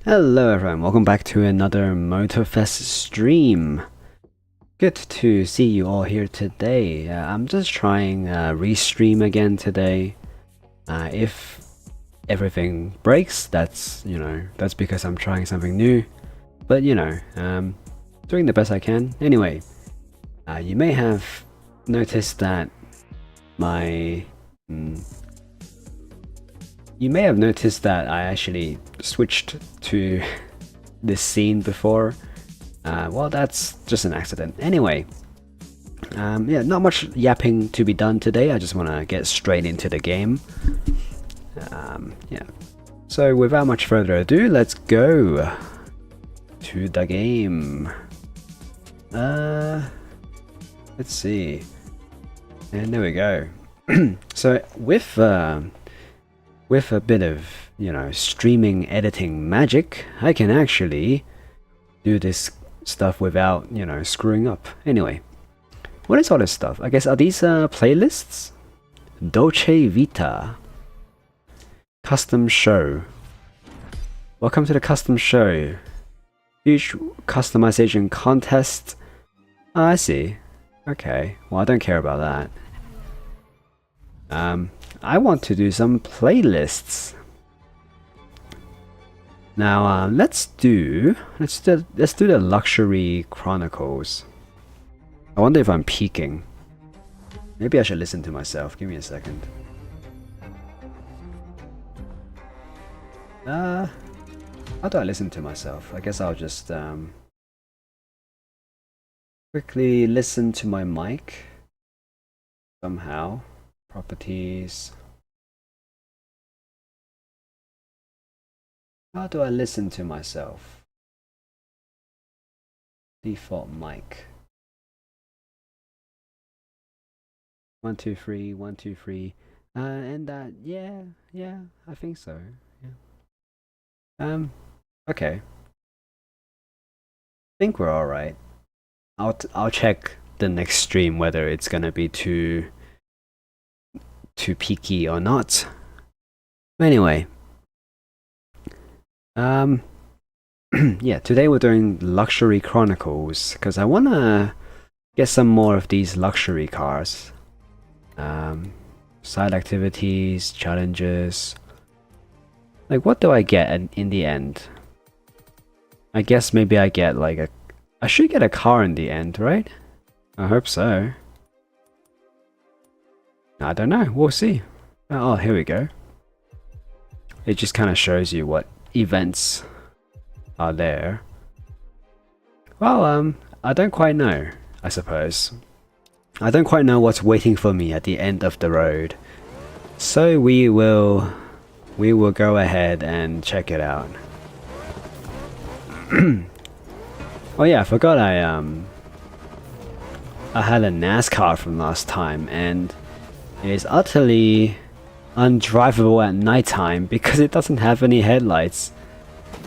Hello everyone, welcome back to another Motorfest stream. Good to see you all here today. I'm just trying restream again today. If everything breaks, that's because I'm trying something new. But doing the best I can. Anyway, you may have noticed that I actually switched to this scene before. Well, that's just an accident. Anyway, yeah, not much yapping to be done today. I just want to get straight into the game. Yeah. So without much further ado, let's go to the game. Let's see. And there we go. So with a bit of streaming editing magic, I can actually do this stuff without screwing up. Anyway, what is all this stuff? I guess, are these playlists? Dolce Vita custom show. Welcome to the custom show. Huge customization contest. Oh, I see. Okay, well, I don't care about that. I want to do some playlists. Now, let's do the luxury chronicles. I wonder if I'm peaking. Maybe I should listen to myself. Give me a second. How do I listen to myself? I guess I'll just quickly listen to my mic somehow. Properties. How do I listen to myself? Default mic. 1 2 3 1 2 3. And yeah, I think so. Yeah. Okay. I think we're all right. I'll check the next stream whether it's gonna be too peaky or not. Anyway, yeah, today we're doing luxury chronicles because I wanna get some more of these luxury cars. Side activities, challenges. Like, what do I get in the end? I guess maybe I get like I should get a car in the end, right? I hope so. I don't know, we'll see. Oh, here we go. It just kind of shows you what events are there. Well, I don't quite know, I suppose. I don't quite know what's waiting for me at the end of the road. So we will go ahead and check it out. Oh yeah, I forgot I had a NASCAR from last time, and it is utterly undrivable at nighttime because it doesn't have any headlights.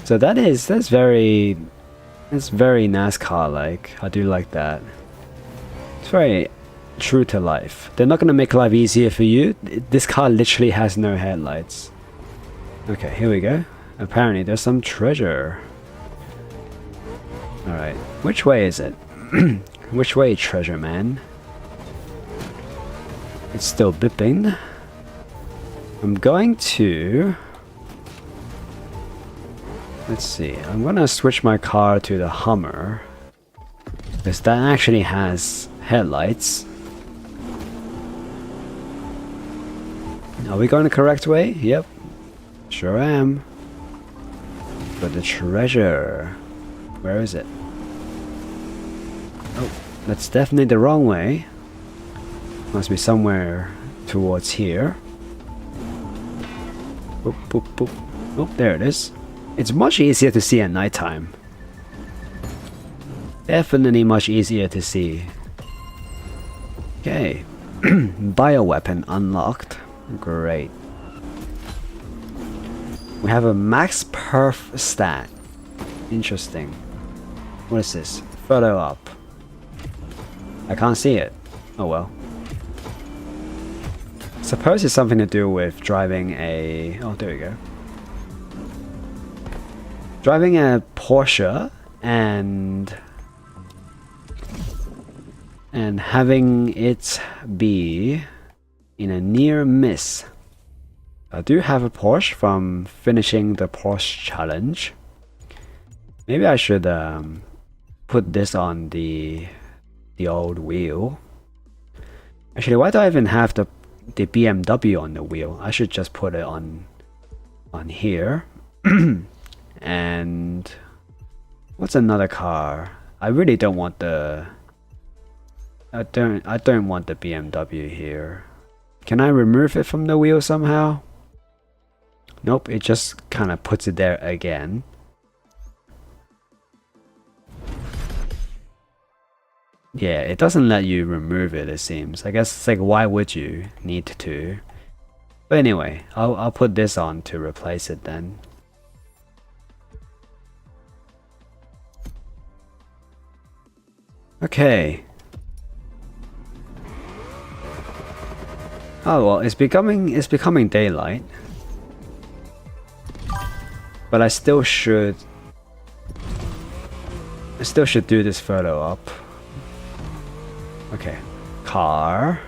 So that's very NASCAR-like. I do like that. It's very true to life. They're not gonna make life easier for you. This car literally has no headlights. Okay, here we go. Apparently there's some treasure. Alright, which way is it? Which way, treasure man? It's still bipping. I'm going to... Let's see. I'm gonna switch my car to the Hummer, because that actually has headlights. Are we going the correct way? Yep. Sure am. But the treasure... Where is it? Oh, that's definitely the wrong way. Must be somewhere towards here. Boop, boop, boop. Oh, there it is. It's much easier to see at nighttime. Definitely much easier to see. Okay. Bioweapon unlocked. Great. We have a max perf stat. Interesting. What is this? Photo up. I can't see it. Oh well. Suppose it's something to do with driving a... Oh, there we go. Driving a Porsche and having it be in a near miss. I do have a Porsche from finishing the Porsche challenge. Maybe I should put this on the old wheel. Actually, why do I even have the BMW on the wheel? I should just put it on here. And what's another car? I really don't want the I don't want the BMW here. Can I remove it from the wheel somehow? Nope, it just kind of puts it there again. Yeah, it doesn't let you remove it, it seems. I guess it's like, why would you need to? But anyway, I'll put this on to replace it then. Okay. Oh well, it's becoming daylight. But I still should do this photo up. Okay. Car.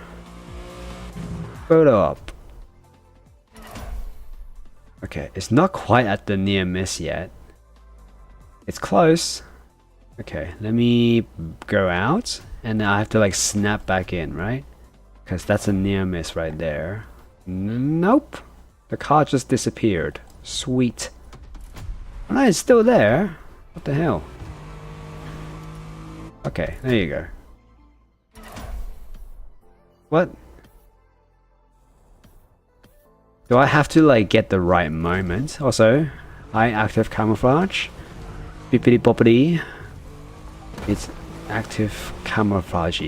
Photo up. Okay, it's not quite at the near miss yet. It's close. Okay, let me go out and I have to like snap back in, right? Because that's a near miss right there. Nope. The car just disappeared. Sweet. Oh, no, it's still there. What the hell? Okay, there you go. What? Do I have to like get the right moment? Also, hi active camouflage. Bippity boppity. It's active camouflage.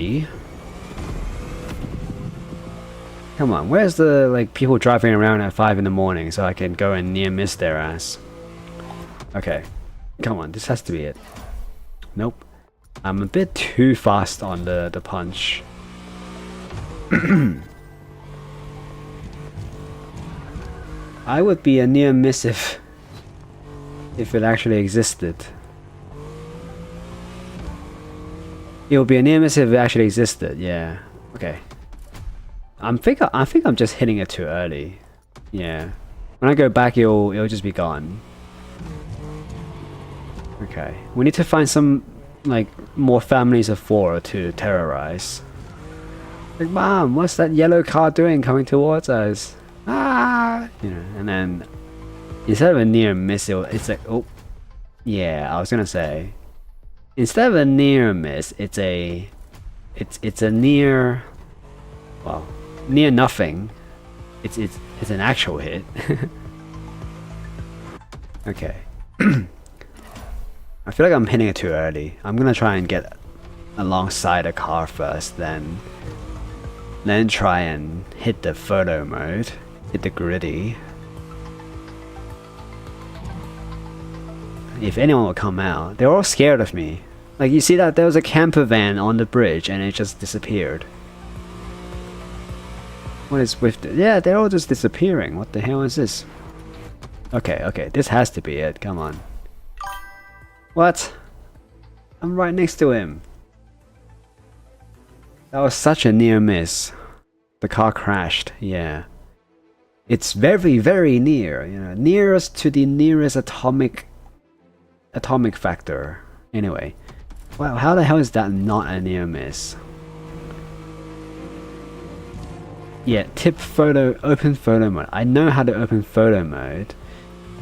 Come on, where's the like people driving around at 5 in the morning so I can go and near miss their ass? Okay, come on, this has to be it. Nope, I'm a bit too fast on the punch. I would be a near miss if it actually existed. It would be a near miss if it actually existed. Yeah. Okay. I think I'm just hitting it too early. Yeah. When I go back, it'll just be gone. Okay. We need to find some like more families of 4 to terrorize. Like, Mom, what's that yellow car doing coming towards us? Ah, you know, and then instead of a near miss, it's like, oh, yeah, I was gonna say, instead of a near miss, it's a near, well, near nothing. It's an actual hit. Okay. I feel like I'm hitting it too early. I'm gonna try and get alongside a car first, then try and hit the photo mode, hit the gritty. If anyone will come out, they're all scared of me. Like, you see that there was a camper van on the bridge and it just disappeared. What is with it? Yeah, they're all just disappearing. What the hell is this? Okay, this has to be it. Come on. What? I'm right next to him. That was such a near miss. The car crashed, yeah. It's very, very near, you know, nearest to the nearest atomic factor. Anyway, wow, how the hell is that not a near miss? Yeah, tip photo, open photo mode. I know how to open photo mode.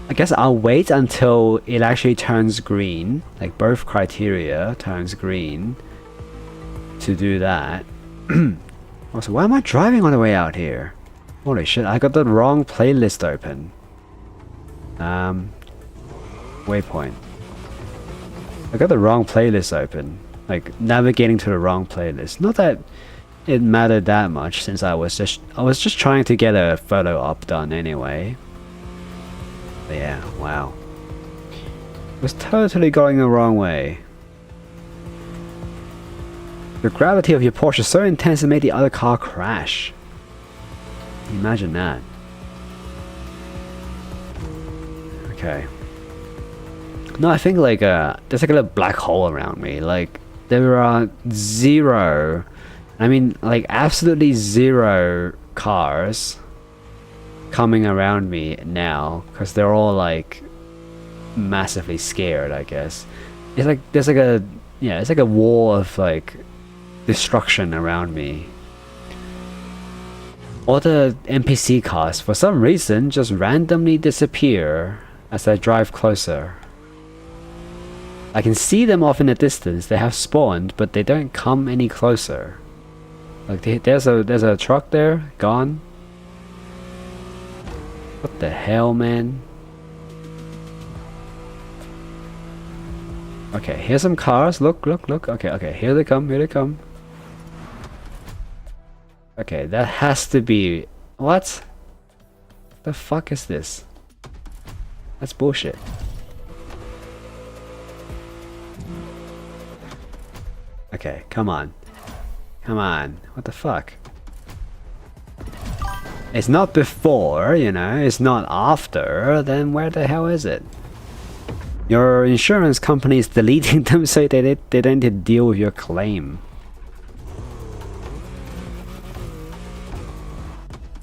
I guess I'll wait until it actually turns green, like both criteria turns green, to do that. Also, why am I driving on the way out here? Holy shit, I got the wrong playlist open. Waypoint. I got the wrong playlist open. Like, navigating to the wrong playlist. Not that it mattered that much, since I was just trying to get a photo op done anyway. But yeah, wow. It was totally going the wrong way. The gravity of your Porsche is so intense it made the other car crash. Imagine that. Okay. No, I think like there's like a little black hole around me. Like there are zero, I mean like absolutely zero cars coming around me now because they're all like massively scared, I guess. It's like there's like a, yeah, it's like a wall of like destruction around me. All the NPC cars for some reason just randomly disappear as I drive closer. I can see them off in the distance. They have spawned, but they don't come any closer. Like there's a truck there, gone. What the hell, man? Okay, here's some cars. Look. Okay, here they come. Okay, that has to be... What? The fuck is this? That's bullshit. Okay, come on. What the fuck? It's not before, you know, it's not after, then where the hell is it? Your insurance company is deleting them so they don't need to deal with your claim.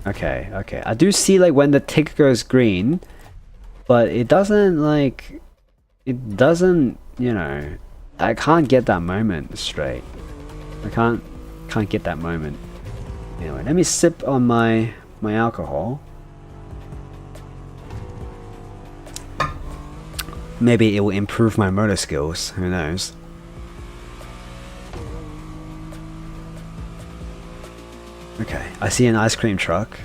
Okay. I do see like when the tick goes green, but it doesn't like... It doesn't, you know... I can't get that moment straight. I can't get that moment. Anyway, let me sip on my alcohol. Maybe it will improve my motor skills, who knows. Okay, I see an ice cream truck.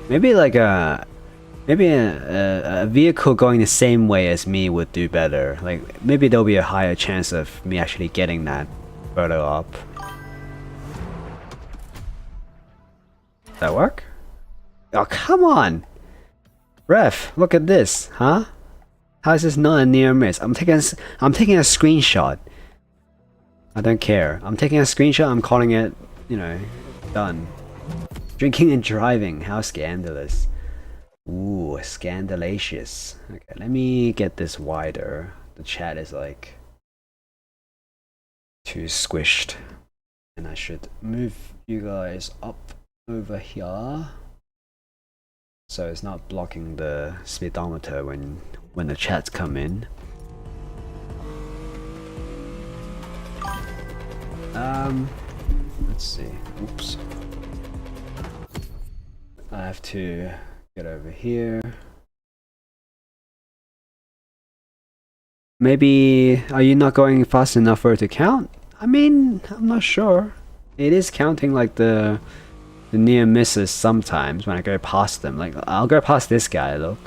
Maybe like a vehicle going the same way as me would do better. Like maybe there'll be a higher chance of me actually getting that photo up. Does that work? Oh, come on! Ref, look at this, huh? How is this not a near miss? I'm taking a screenshot. I don't care. I'm taking a screenshot, I'm calling it, you know, done. Drinking and driving, how scandalous. Ooh, scandalicious. Okay, let me get this wider. The chat is like too squished. And I should move you guys up over here so it's not blocking the speedometer when the chats come in. Let's see. Oops. I have to get over here. Maybe, are you not going fast enough for it to count? I mean, I'm not sure. It is counting like the near misses sometimes when I go past them. Like, I'll go past this guy, look.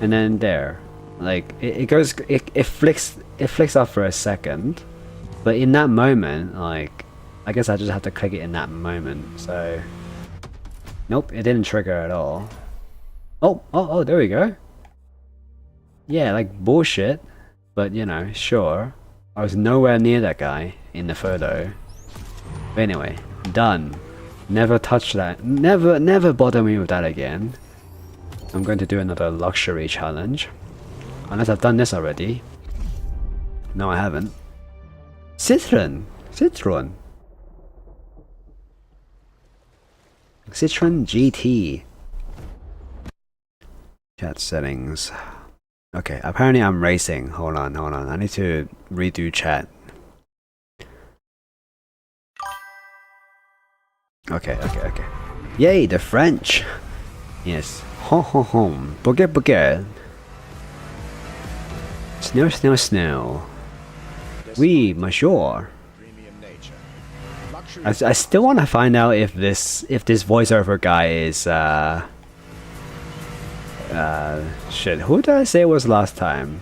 And then there. Like, it flicks up for a second. But in that moment, like, I guess I just have to click it in that moment, so... Nope, it didn't trigger at all. Oh, there we go. Yeah, like bullshit. But, you know, sure. I was nowhere near that guy in the photo. But anyway, done. Never touch that. Never bother me with that again. I'm going to do another luxury challenge. Unless I've done this already. No, I haven't. Citroen GT. Chat settings. Okay, apparently I'm racing. Hold on. I need to redo chat. Okay. Yay, the French. Yes. Home. Boogie. Snow. Oui, monsieur. I still want to find out if this voiceover guy is shit. Who did I say it was last time?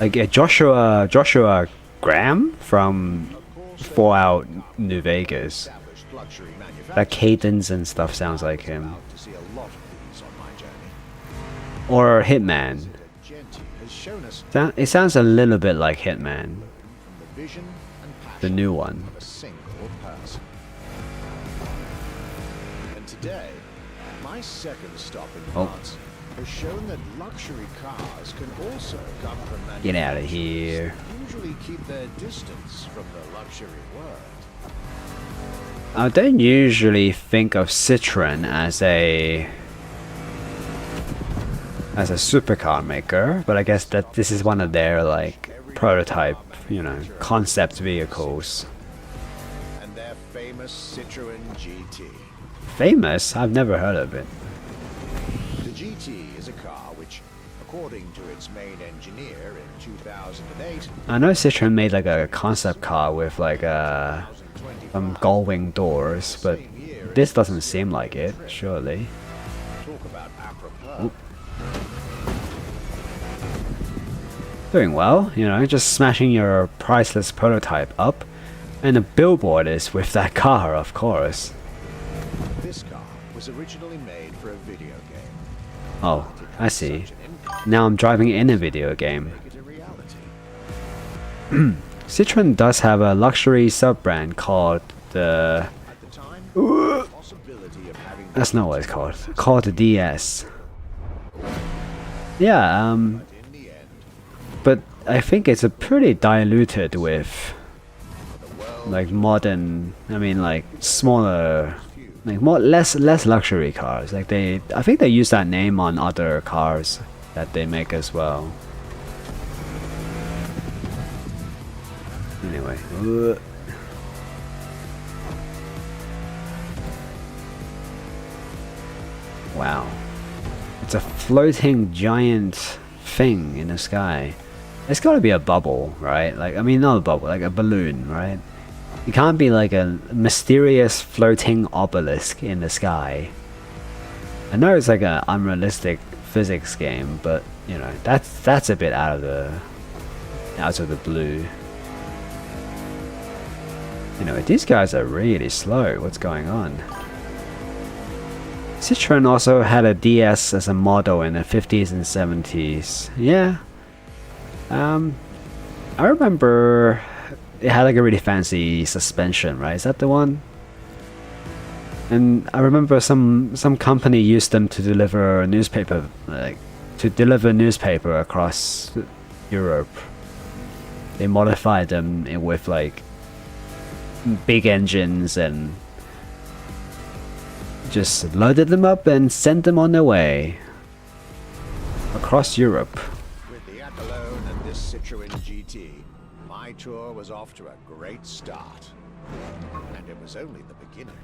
Like Joshua Graham from Fallout New Vegas. That cadence and stuff sounds like him. Or Hitman. It sounds a little bit like Hitman. The new one. And today, my second stop in France has shown that luxury cars can also come from Get out of here. manufacturers who usually keep their distance from the luxury world. I don't usually think of Citroen as a supercar maker, but I guess that this is one of their like prototype, you know, concept vehicles. And their famous Citroen GT. Famous? I've never heard of it. The GT is a car which, according to its main engineer in 2008, I know Citroen made like a concept car with like some gull-wing doors, but this doesn't seem like it, surely. talk about apropos. Doing well, you know, just smashing your priceless prototype up, and the billboard is with that car, of course. This car was originally made for a video game. Oh, I see. Now I'm driving in a video game. Make it a reality. Citroen does have a luxury sub-brand called the... At the time, the possibility of having That's not what it's called. Called the DS. Yeah, in the end, but I think it's a pretty diluted with the world like modern, I mean like smaller, like less luxury cars. Like I think they use that name on other cars that they make as well. Anyway, wow, it's a floating giant thing in the sky. It's gotta be a bubble, right? Like, I mean, not a bubble, like a balloon, right? It can't be like a mysterious floating obelisk in the sky. I know it's like an unrealistic physics game, but you know, that's a bit out of the blue. Anyway, these guys are really slow. What's going on? Citroen also had a DS as a model in the 50s and 70s. Yeah. I remember it had like a really fancy suspension, right? Is that the one? And I remember some company used them to deliver newspaper, like to deliver newspaper across Europe. They modified them with like big engines and just loaded them up and sent them on their way across Europe. with the Athlone and this Citroen GT, my tour was off to a great start. And it was only the beginning.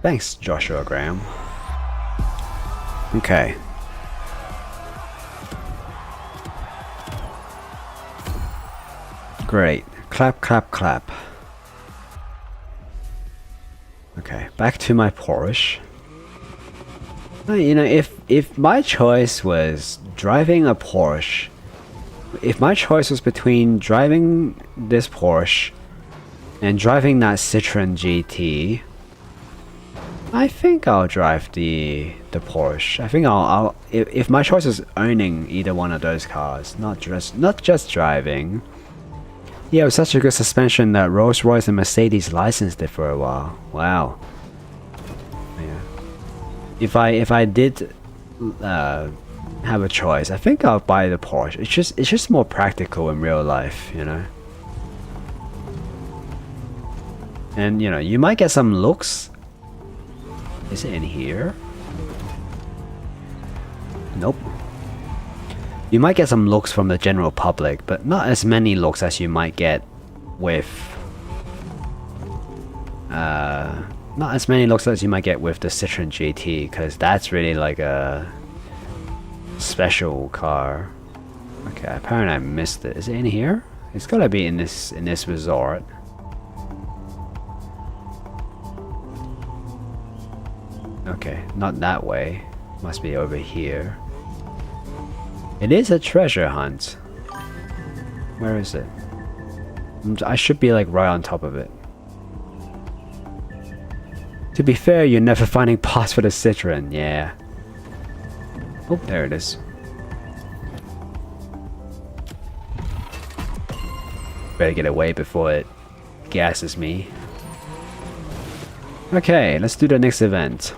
Thanks, Joshua Graham. Okay. Great. Clap, clap, clap. Okay, back to my Porsche. You know, if my choice was driving a Porsche, if my choice was between driving this Porsche and driving that Citroen GT, I think I'll drive the Porsche. I think I'll if my choice is owning either one of those cars, not just driving. Yeah, it was such a good suspension that Rolls-Royce and Mercedes licensed it for a while. Wow. Yeah. If I did have a choice, I think I'll buy the Porsche. It's just more practical in real life, you know. And you know, you might get some looks. Is it in here? Nope. You might get some looks from the general public, but not as many looks as you might get with not as many looks as you might get with the Citroen GT, because that's really like a special car. Okay, apparently I missed it. Is it in here? It's gotta be in this resort. Okay, not that way. Must be over here. It is a treasure hunt. Where is it? I should be like right on top of it. To be fair, you're never finding parts for the Citroen, yeah. Oh, there it is. Better get away before it gasses me. Okay, let's do the next event.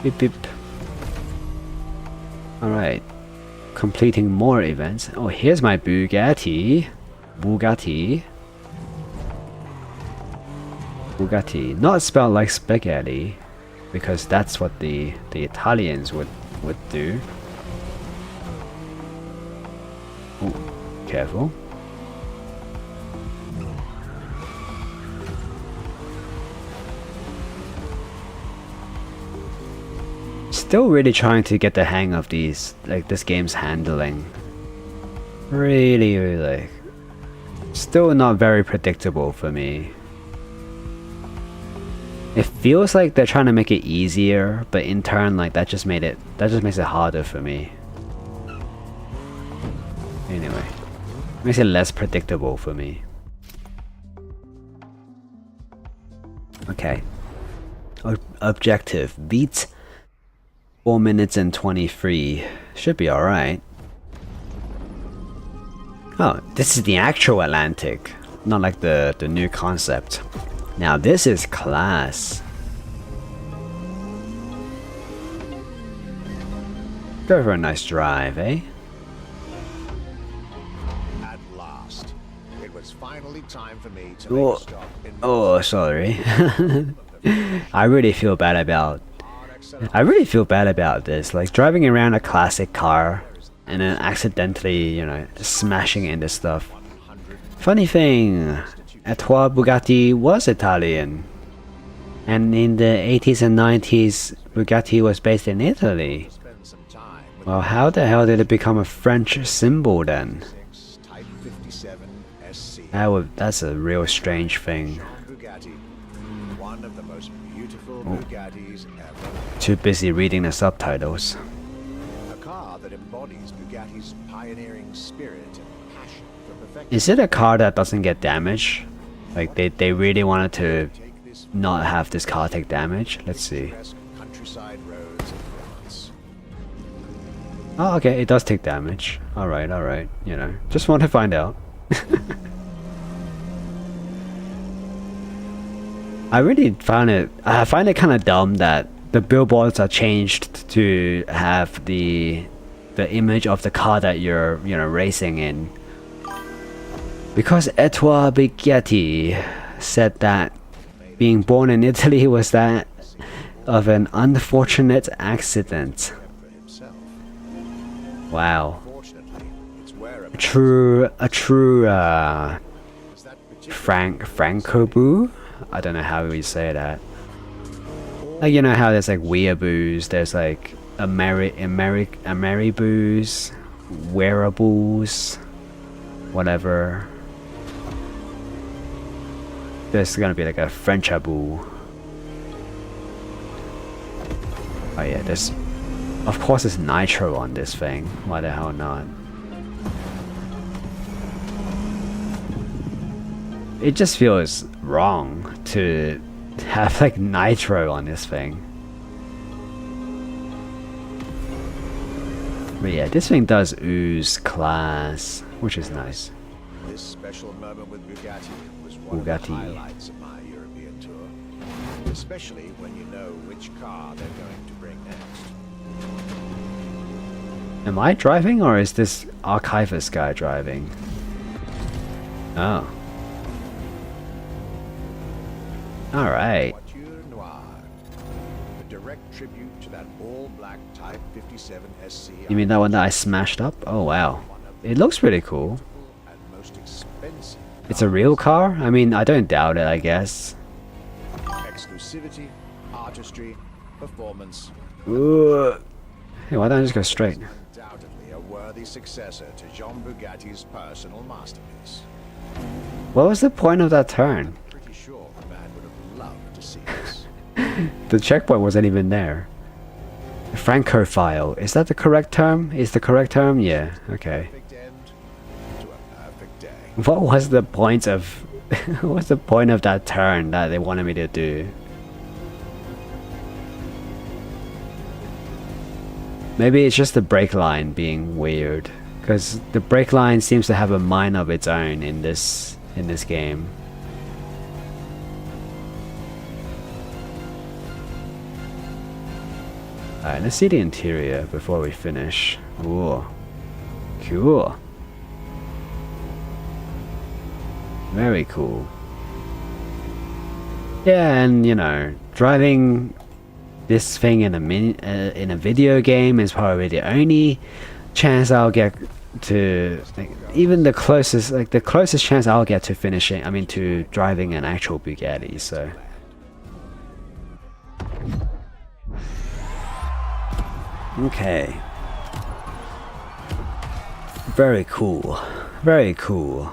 Beep beep. Alright. Completing more events. Oh, here's my Bugatti. Bugatti. Bugatti. Not spelled like spaghetti, because that's what the Italians would do. Ooh, careful. Still really trying to get the hang of these, like this game's handling. Really, like, still not very predictable for me. It feels like they're trying to make it easier, but in turn, like that just makes it harder for me. Anyway, makes it less predictable for me. Okay. Objective beat 4 minutes and 23. Should be alright. Oh, this is the actual Atlantic, not like the new concept. Now this is class. Go for a nice drive, eh? At last, it was finally time for me to make a stop in Oh, sorry. I really feel bad about this. Like driving around a classic car and then accidentally, you know, smashing into stuff. Funny thing, Etoile Bugatti was Italian, and in the 80s and 90s, Bugatti was based in Italy. Well, how the hell did it become a French symbol then? That's a real strange thing. One of the most beautiful Bugattis ever. Too busy reading the subtitles. A car that embodies Bugatti's pioneering spirit and passion for perfection. Is it a car that doesn't get damaged? Like they really wanted to not have this car take damage? Let's see. Countryside roads of France. Oh, okay, it does take damage. Alright, you know, just want to find out. I find it kind of dumb that the billboards are changed to have the image of the car that you're, you know, racing in. Because Etoile Bugatti said that being born in Italy was that of an unfortunate accident. Wow. A true Franco-boo? I don't know how we say that. Like, you know how there's like weeaboos, there's like Ameriboos, wearables, whatever. There's gonna be like a Frenchaboo. Oh yeah, there's... Of course there's nitro on this thing. Why the hell not? It just feels wrong to have like nitro on this thing. But yeah, this thing does ooze class, which is nice. This special moment with Bugatti was one of the highlights of my European tour. Especially when you know which car they're going to bring next. Am I driving or is this Archivist guy driving? Oh. Alright. Voiture Noire, a direct tribute to that all-black Type 57 SC. You mean that one that I smashed up? Oh wow. It looks pretty cool. And most expensive. It's a real car? I mean, I don't doubt it, I guess. Exclusivity, artistry, performance. Ooh. Hey, why don't I just go straight? Undoubtedly a worthy successor to Jean Bugatti's personal masterpiece. What was the point of that turn? Pretty sure the man would have loved to see this. The checkpoint wasn't even there. Francophile. Is that the correct term? Is the correct term? Yeah, okay. Perfect end to a perfect day. What was the point of... what's the point of that turn that they wanted me to do? Maybe it's just the brake line being weird. Because the brake line seems to have a mind of its own in this game. Alright, let's see the interior before we finish. Ooh. Cool. Very cool. Yeah, and you know, driving this thing in a video game is probably the only chance I'll get to, like, even the closest chance I'll get to finishing, I mean to driving an actual Bugatti, so. Okay. Very cool. Very cool.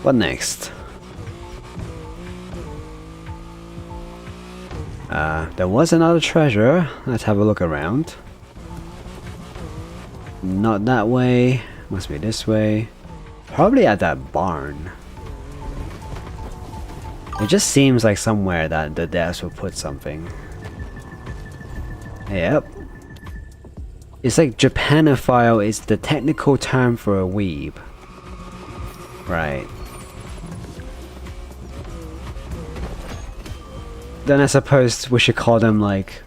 What next? There was another treasure. Let's have a look around. Not that way. Must be this way. Probably at that barn. It just seems like somewhere that the devs will put something. Yep. It's like Japanophile is the technical term for a weeb. Right. Then I suppose we should call them like...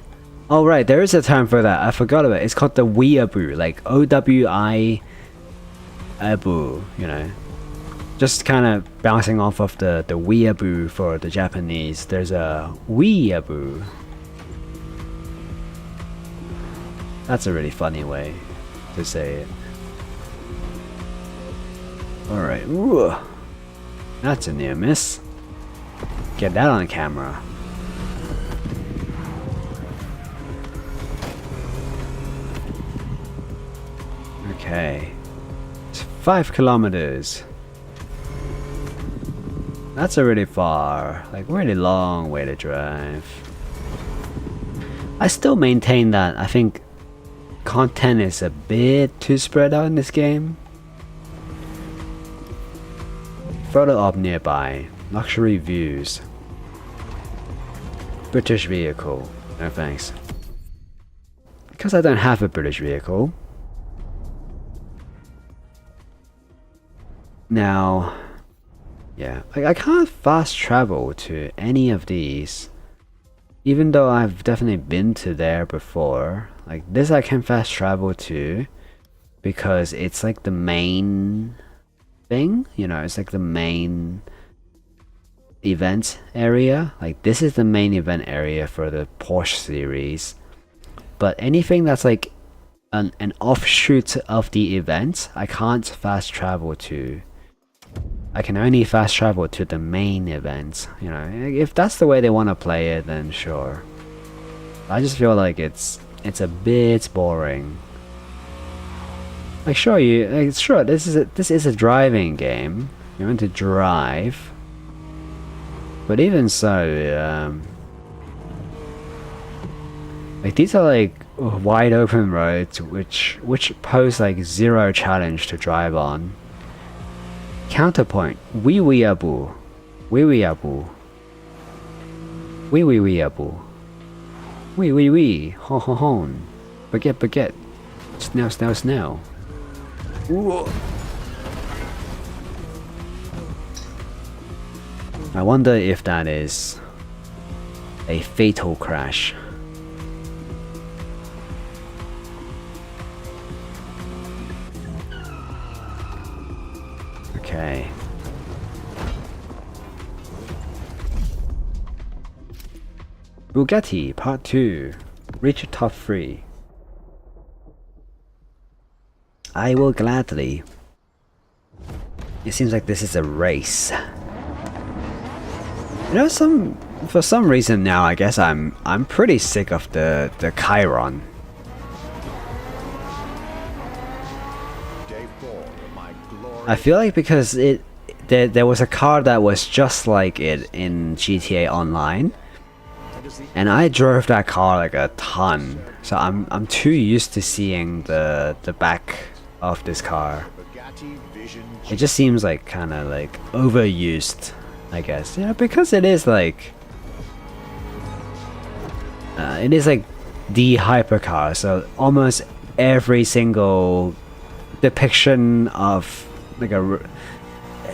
Oh right, there is a term for that. I forgot about it. It's called the weeaboo. Like O-W-I... Abu, you know. Just kind of bouncing off of the weeaboo for the Japanese. There's a weeaboo. That's a really funny way to say it. Alright. Ooh. That's a near miss. Get that on camera. Okay. It's 5 kilometers. That's a really far, like really long way to drive. I still maintain that I think content is a bit too spread out in this game. Photo op nearby. Luxury views. British vehicle. No thanks. Because I don't have a British vehicle. Now, yeah, I can't fast travel to any of these. Even though I've definitely been to there before. Like this I can fast travel to. Because it's like the main thing. You know, it's like the main event area. Like this is the main event area for the Porsche series. But anything that's like an offshoot of the event, I can't fast travel to. I can only fast travel to the main event. You know, if that's the way they want to play it, then sure. I just feel like it's a bit boring. Like sure, this is a driving game. You're meant to drive. But even so, like these are like wide open roads which pose like zero challenge to drive on. Counterpoint, wee-wee-abu. Wee-wee-abu. Wee-wee-wee-abu. Wee-wee-wee. Ho-ho-hon. Baguette. Snail. Ooh. I wonder if that is a fatal crash. Okay. Bugatti Part 2. Reach the top 3. I will gladly. It seems like this is a race. You know, for some reason now, I guess I'm pretty sick of the Chiron. I feel like because there was a car that was just like it in GTA Online, and I drove that car like a ton, so I'm too used to seeing the back of this car. It just seems like kind of like overused, I guess. Yeah, because it is like the hypercar, so almost every single depiction of like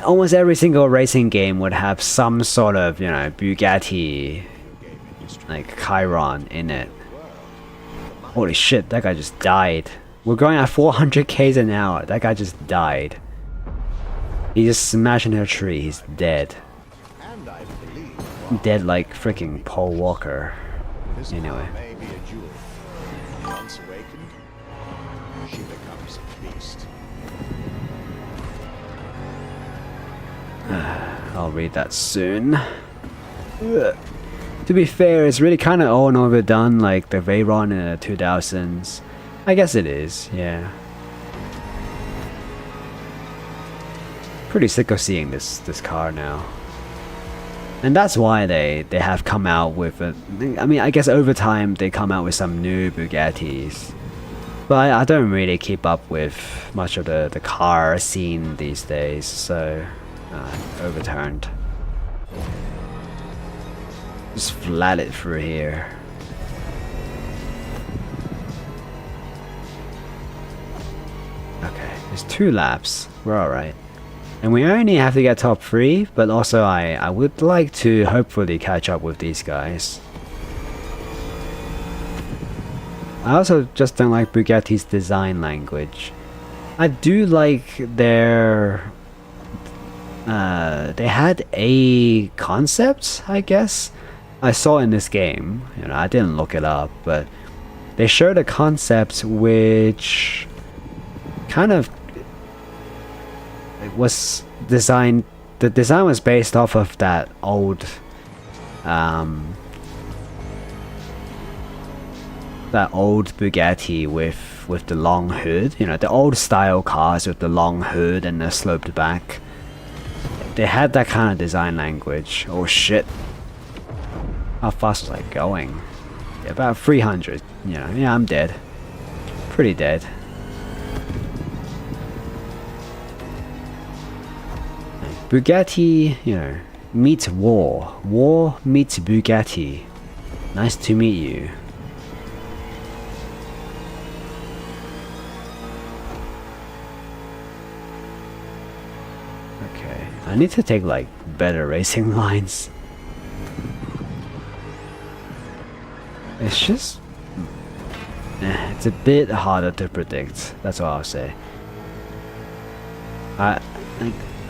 almost every single racing game would have some sort of, you know, Bugatti, like Chiron in it. Holy shit, that guy just died. We're going at 400 k's an hour. That guy just died. He just smashed into a tree. He's dead. Dead like freaking Paul Walker. Anyway. Once awakened, she becomes a beast. I'll read that soon. Ugh. To be fair, it's really kind of old and overdone, like the Veyron in the 2000s. I guess it is, yeah. Pretty sick of seeing this car now. And that's why they have come out with a, I mean, I guess over time they come out with some new Bugattis. But I don't really keep up with much of the car scene these days, so overturned. Just flat it through here. Okay, there's 2 laps. We're alright. And we only have to get top 3, but also I would like to hopefully catch up with these guys. I also just don't like Bugatti's design language. I do like their... they had a concept, I guess, I saw in this game. You know, I didn't look it up, but they showed a concept which kind of it was designed. The design was based off of that old, Bugatti with the long hood. You know, the old style cars with the long hood and the sloped back. They had that kind of design language. Oh shit! How fast was I going? Yeah, about 300. You know, yeah, I'm dead. Pretty dead. Bugatti, you know, meets war. War meets Bugatti. Nice to meet you. Okay, I need to take like better racing lines. It's just... it's a bit harder to predict. That's what I'll say.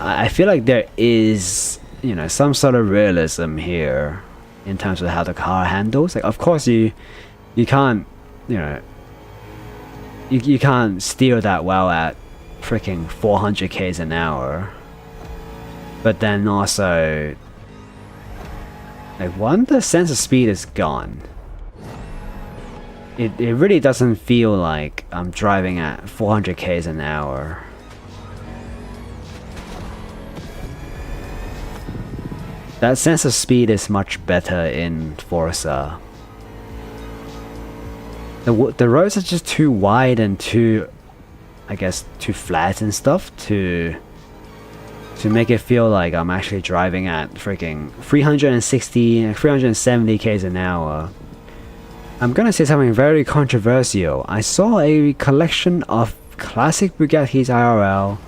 I feel like there is, you know, some sort of realism here in terms of how the car handles. Like, of course you can't, you know, you can't steer that well at freaking 400 k's an hour. But then also, like, once the sense of speed is gone, it really doesn't feel like I'm driving at 400 k's an hour. That sense of speed is much better in Forza. The roads are just too wide and too, I guess, too flat and stuff to make it feel like I'm actually driving at freaking 360, 370 k's an hour. I'm gonna say something very controversial. I saw a collection of classic Bugattis IRL,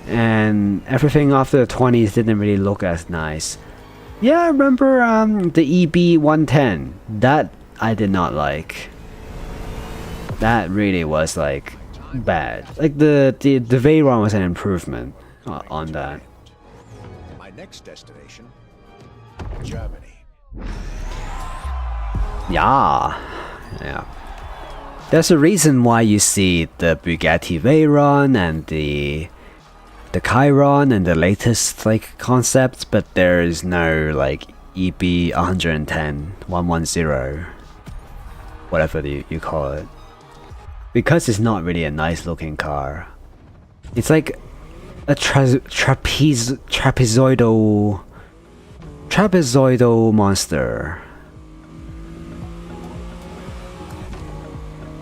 and everything after the 20s didn't really look as nice. Yeah, I remember the EB110. That I did not like. That really was like bad. Like the Veyron was an improvement on that. My next destination, Germany. Yeah. There's a reason why you see the Bugatti Veyron and the Chiron and the latest like concepts, but there is no like EB 110, 110, whatever you call it, because it's not really a nice looking car. It's like a trapezoidal monster.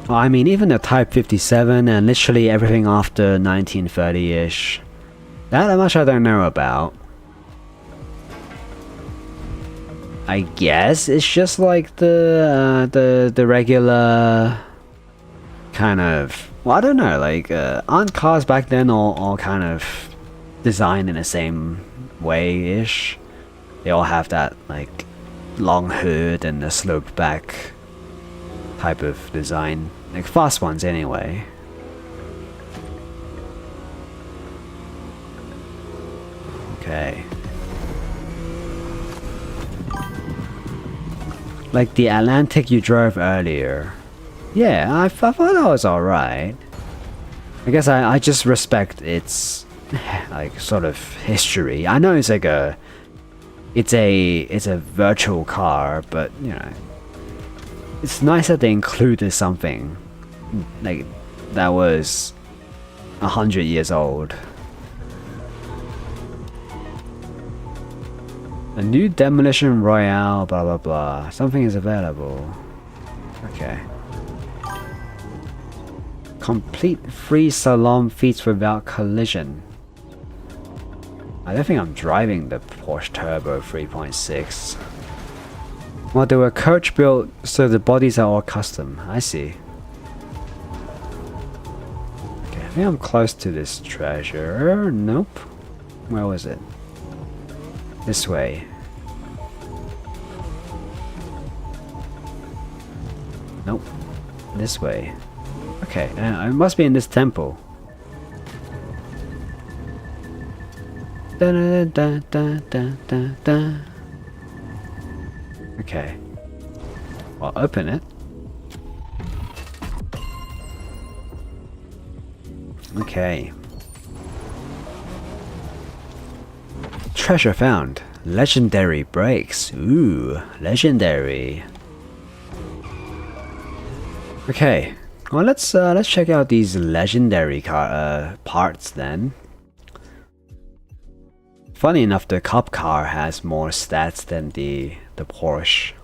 Well, I mean, even the Type 57 and literally everything after 1930-ish. That much I don't know about. I guess it's just like the regular kind of... Well, I don't know, like, aren't cars back then all kind of designed in the same way-ish. They all have that like long hood and the sloped back type of design, like fast ones anyway. Okay. Like the Atlantic you drove earlier. Yeah, I thought that was alright. I guess I just respect its like sort of history. I know it's like it's a virtual car, but you know, it's nice that they included something like that was 100 years old. A new demolition royale, blah blah blah. Something is available. Okay. Complete free salon feats without collision. I don't think I'm driving the Porsche Turbo 3.6. Well, they were coach built, so the bodies are all custom. I see. Okay, I think I'm close to this treasure. Nope. Where was it? This way. Nope. This way. Okay, it must be in this temple. Da, da, da, da, da, da, da. Okay. I'll open it. Okay. Treasure found. Legendary brakes. Ooh, legendary. Okay. Well, let's check out these legendary parts then. Funny enough, the cop car has more stats than the Porsche.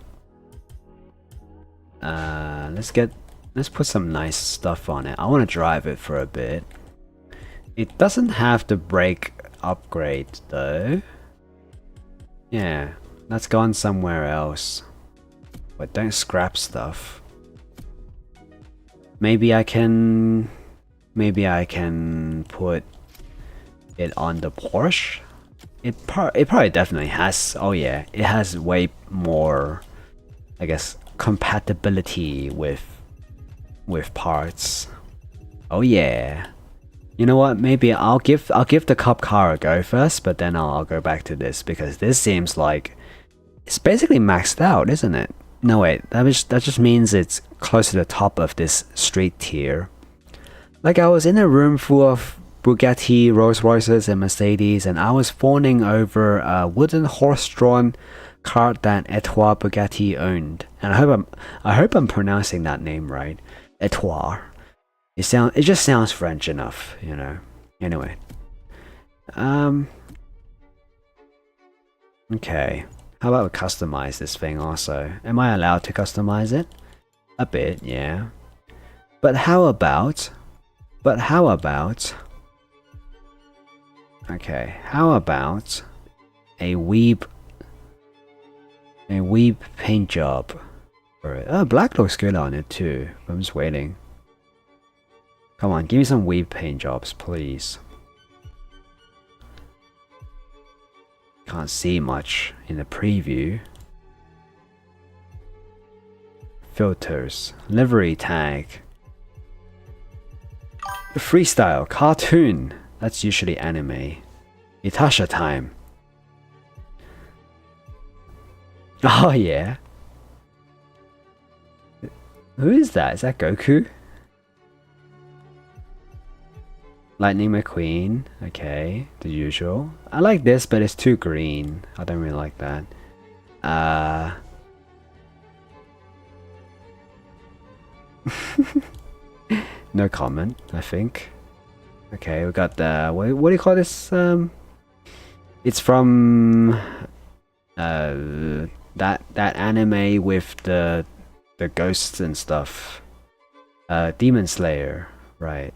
Let's put some nice stuff on it. I want to drive it for a bit. It doesn't have the brake upgrade though. Yeah, let's go on somewhere else. But don't scrap stuff. Maybe I can put it on the Porsche. It probably definitely has. Oh yeah, it has way more, I guess, compatibility with parts. Oh yeah. You know what? Maybe I'll give the cop car a go first, but then I'll go back to this because this seems like it's basically maxed out, isn't it? No wait, that just means it's close to the top of this street tier. Like I was in a room full of Bugatti, Rolls Royces, and Mercedes, and I was fawning over a wooden horse-drawn cart that Etoile Bugatti owned. And I hope I'm pronouncing that name right. Etoile. It just sounds French enough, you know. Anyway. Okay. How about we customize this thing also? Am I allowed to customize it? A bit, yeah. But how about... Okay, how about a weeb paint job for it? Oh, black looks good on it too. I'm just waiting. Come on, give me some weeb paint jobs, please. Can't see much in the preview. Filters, livery tag, freestyle, cartoon. That's usually anime. Itasha time. Oh yeah. Who is that? Is that Goku? Lightning McQueen. Okay, the usual. I like this, but it's too green. I don't really like that. No comment, I think. Okay, we got the what do you call this? It's from that anime with the ghosts and stuff. Demon Slayer, right?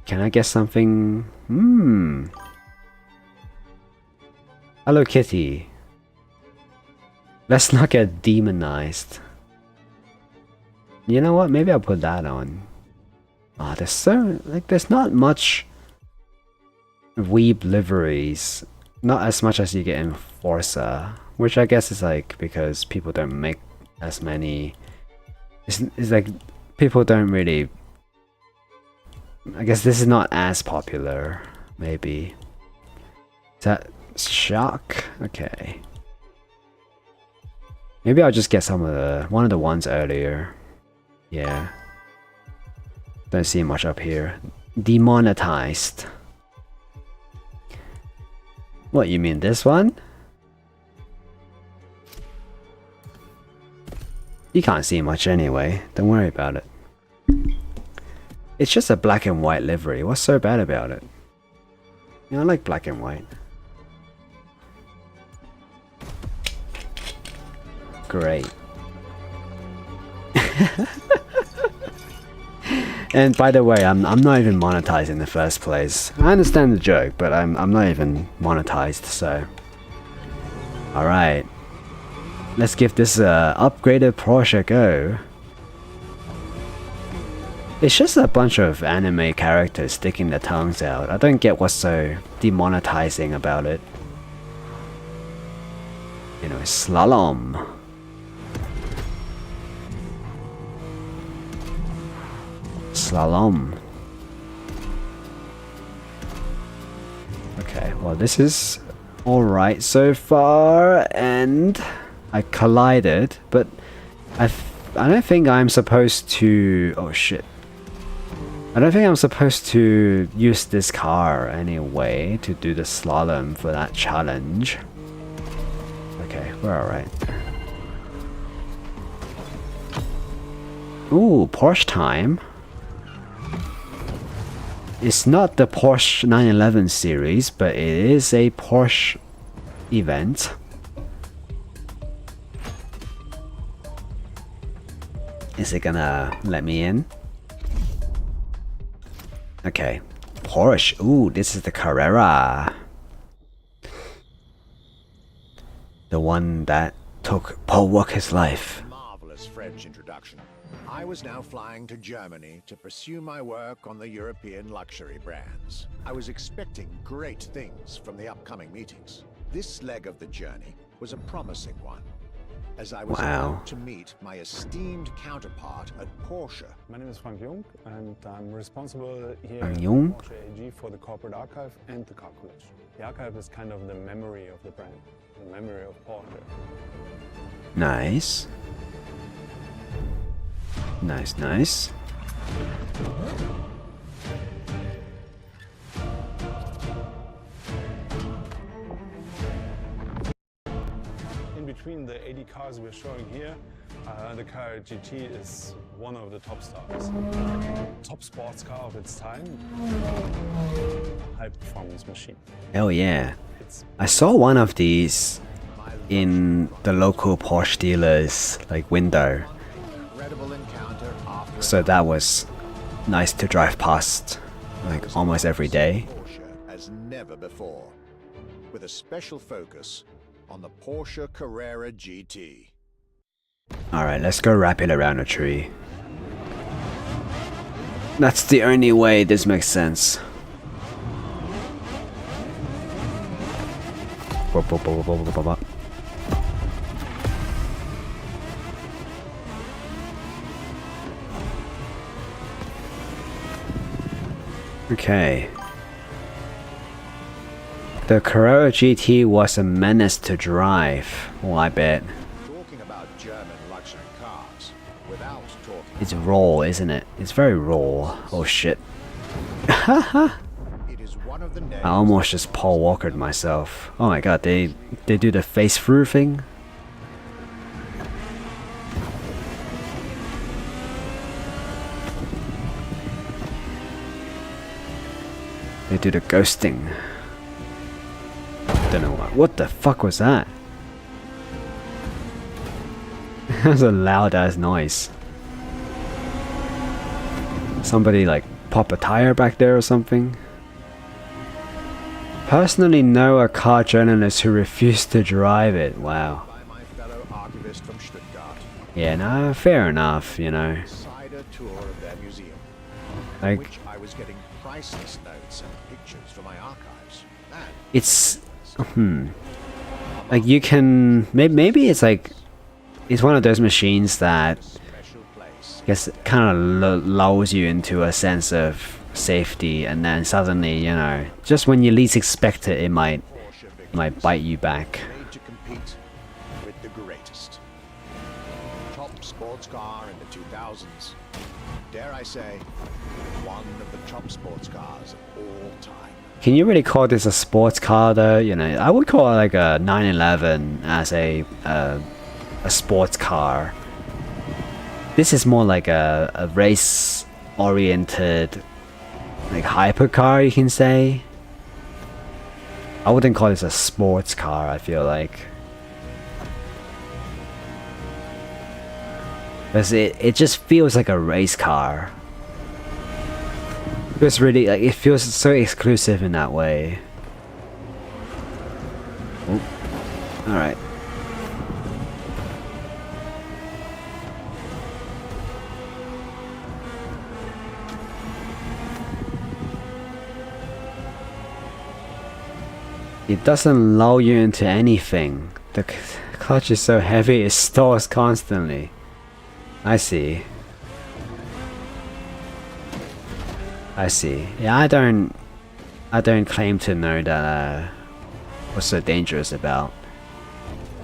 Can I guess something? Hello Kitty. Let's not get demonized. You know what? Maybe I'll put that on. Ah, there's so like there's not much weeb liveries, not as much as you get in Forza, which I guess is like because people don't make as many. It's like people don't really. I guess this is not as popular, maybe. Is that shock? Okay. Maybe I'll just get one of the ones earlier. Yeah. Don't see much up here. Demonetized. What, you mean this one? You can't see much anyway. Don't worry about it. It's just a black and white livery. What's so bad about it? You know, I like black and white. Great. And by the way, I'm not even monetized in the first place. I understand the joke, but I'm not even monetized, so. Alright. Let's give this upgraded Porsche a go. It's just a bunch of anime characters sticking their tongues out. I don't get what's so demonetizing about it. You know, slalom. Slalom. Okay, well this is alright so far, and I collided, but I don't think I'm supposed to... Oh shit. I don't think I'm supposed to use this car anyway to do the slalom for that challenge. Okay, we're alright. Ooh, Porsche time. It's not the Porsche 911 series, but it is a Porsche event. Is it gonna let me in? Okay. Porsche. Ooh, this is the Carrera. The one that took Paul Walker's life. Marvelous French introduction. I was now flying to Germany to pursue my work on the European luxury brands. I was expecting great things from the upcoming meetings. This leg of the journey was a promising one, as I was about to meet my esteemed counterpart at Porsche. My name is Frank Jung, and I'm responsible here Frank at Jung? Porsche AG for the corporate archive and the car collection. The archive is kind of the memory of the brand, the memory of Porsche. Nice. Nice, nice. In between the 80 cars we're showing here, the car GT is one of the top stars. Top sports car of its time. High performance machine. Oh yeah. I saw one of these in the local Porsche dealer's like window. So that was nice to drive past like almost every day. Porsche as never before, with a special focus on the Porsche Carrera GT. Alright, let's go wrap it around a tree. That's the only way this makes sense. Okay. The Carrera GT was a menace to drive. Oh, I bet. Talking about German luxury cars without talking. It's raw, isn't it? It's very raw. Oh shit. It is one of the names. I almost just Paul Walkered myself. Oh my god, they do the face through thing? They do the ghosting. Don't know what the fuck was that? That was a loud ass noise. Somebody like pop a tire back there or something? Personally know a car journalist who refused to drive it. Wow. By my fellow archivist from Stuttgart. Yeah, no, fair enough, you know. Cider tour of their museum. in Like- which I was getting priceless notes and pictures for my archives. And It's like you can maybe it's like it's one of those machines that special place. I guess kind of lulls you into a sense of safety, and then suddenly, you know, just when you least expect it, it might bite you back. Made to compete with the greatest. Top sports car in the 2000s. Dare I say, one of the top sports cars of all time. Can you really call this a sports car though? You know, I would call it like a 911 as a sports car. This is more like a race oriented like hypercar, you can say. I wouldn't call this a sports car, I feel like. Because it just feels like a race car. It feels really, like, it feels so exclusive in that way. Oh, alright. It doesn't lull you into anything. The clutch is so heavy it stalls constantly. I see. I see. Yeah, I don't claim to know that what's so dangerous about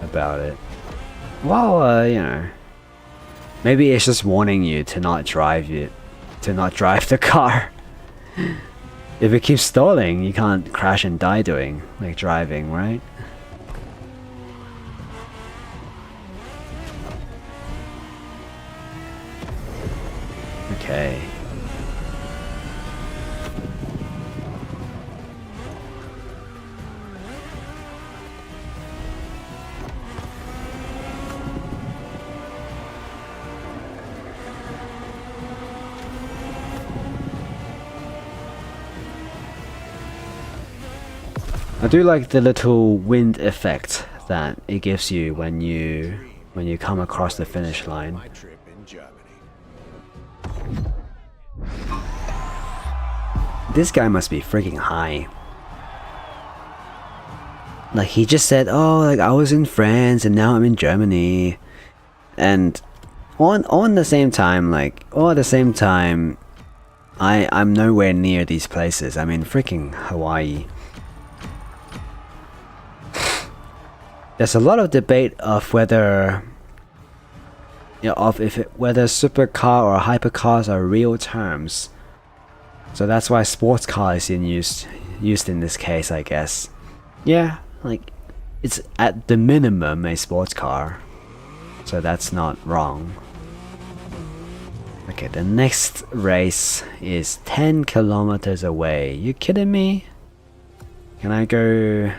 it. Well, you know, maybe it's just warning you to not drive the car. If it keeps stalling, you can't crash and die doing, like, driving, right? Okay. I do like the little wind effect that it gives you when you come across the finish line. My trip in Germany. This guy must be freaking high. Like, he just said, oh, like, I was in France and now I'm in Germany. And on the same time, like, all at the same time, I'm nowhere near these places. I'm in freaking Hawaii. There's a lot of debate of whether, you know, whether supercar or hypercars are real terms. So that's why sports car is used in this case, I guess. Yeah, like, it's at the minimum a sports car, so that's not wrong. Okay, the next race is 10 kilometers away. You kidding me? Can I go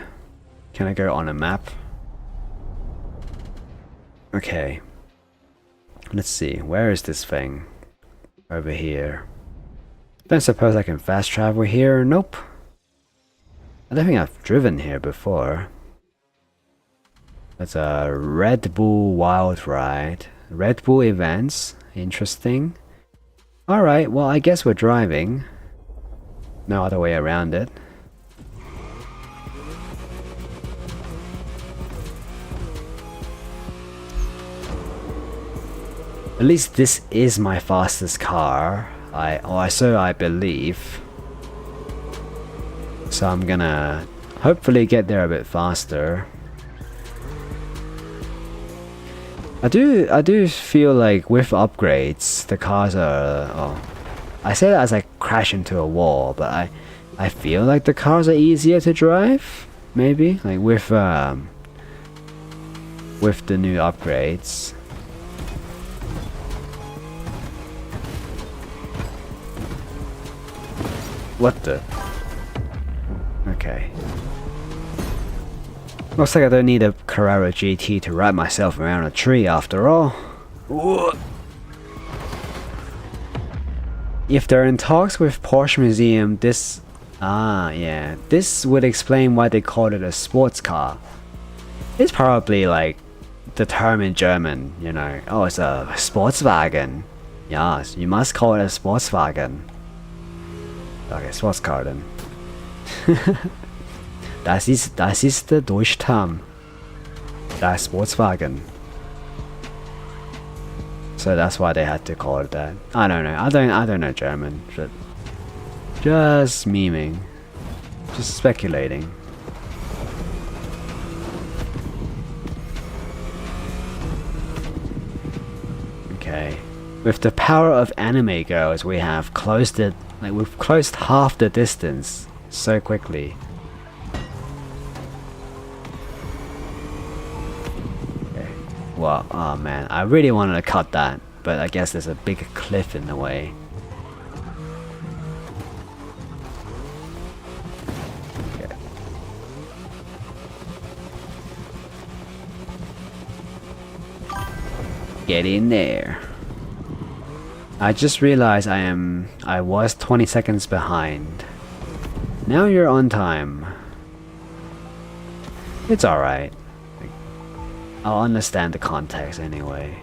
on a map? Okay. Let's see, where is this thing? Over here. Don't suppose I can fast travel here? Nope. I don't think I've driven here before. That's a Red Bull Wild Ride. Red Bull events. Interesting. Alright, well, I guess we're driving. No other way around it. At least this is my fastest car. So I believe. So I'm gonna hopefully get there a bit faster. I do feel like with upgrades, the cars are. Oh, I say that as I crash into a wall, but I feel like the cars are easier to drive. Maybe like with the new upgrades. What the? Okay. Looks like I don't need a Carrera GT to ride myself around a tree after all. Ooh. If they're in talks with Porsche Museum, this would explain why they called it a sports car. It's probably like the term in German, you know. Oh, it's a Sportswagen. Yes, you must call it a Sportswagen. Okay, Sportskarten. das ist der Deutschtam. Das Sportswagen. So that's why they had to call it that. I don't know. I don't know German, but just memeing. Just speculating. Okay. With the power of anime girls, we have closed it. Like, we've closed half the distance so quickly. Okay. Well, oh man, I really wanted to cut that, but I guess there's a big cliff in the way. Okay. Get in there. I just realized I was 20 seconds behind. Now you're on time. It's alright. I'll understand the context anyway.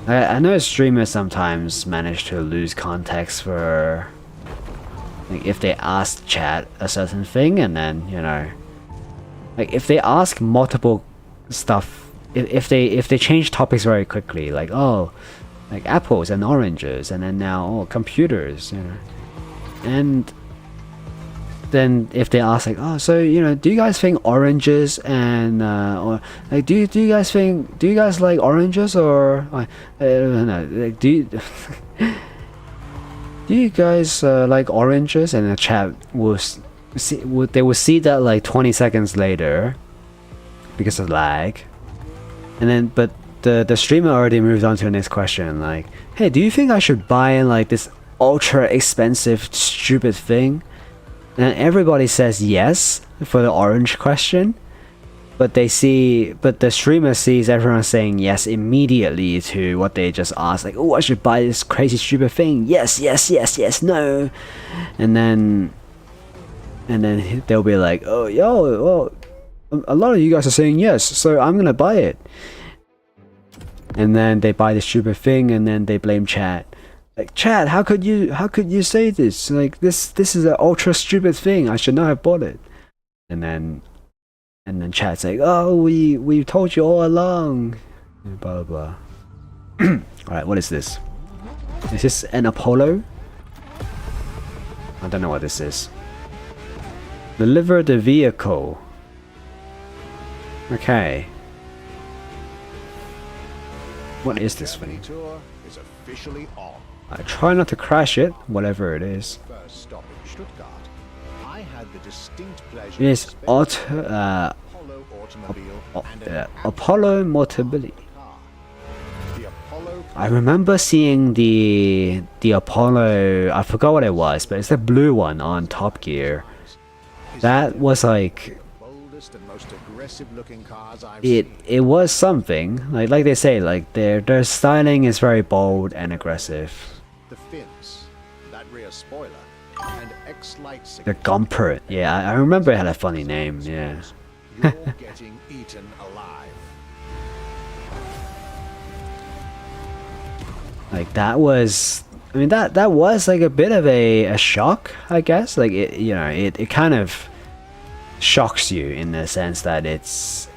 I know streamers sometimes manage to lose context for, like, if they ask chat a certain thing and then, you know, like if they ask multiple stuff, if they change topics very quickly, like, oh, like apples and oranges, and then now, oh, computers, you know. And then if they ask, like, oh, so, you know, do you guys think oranges and or like, do you guys like oranges, or I don't know, like, do you guys like oranges? And the chat will they will see that like 20 seconds later because of lag, and then but the streamer already moved on to the next question, like, hey, do you think I should buy like this ultra expensive stupid thing? And everybody says yes for the orange question, but the streamer sees everyone saying yes immediately to what they just asked, like, oh, I should buy this crazy stupid thing, yes, no, and then they'll be like, oh, yo, well, a lot of you guys are saying yes, so I'm gonna buy it. And then they buy the stupid thing, and then they blame chat. Like, chat, how could you say this? Like, this is an ultra stupid thing. I should not have bought it. And then chat's like, oh, we told you all along. Blah blah blah. Alright, what is this? Is this an Apollo? I don't know what this is. Deliver the vehicle. Okay. What is this thing? Tour is officially on. I try not to crash it, whatever it is. First stop in Stuttgart, I had the distinct pleasure It is of spending Apollo automobile and an Apollo Mobility. car. The Apollo I remember seeing the Apollo, I forgot what it was, but it's the blue one on Top Gear. is That was like, the boldest and most aggressive looking cars I've it seen. was something. Like they say, like their styling is very bold and aggressive. The fins, that rear spoiler, and X-Light The signature. Gumper, yeah, I remember it had a funny name, yeah. You're getting eaten alive. Like that was, I mean, that was like a bit of a shock, I guess. Like it, you know, it kind of shocks you in the sense that it's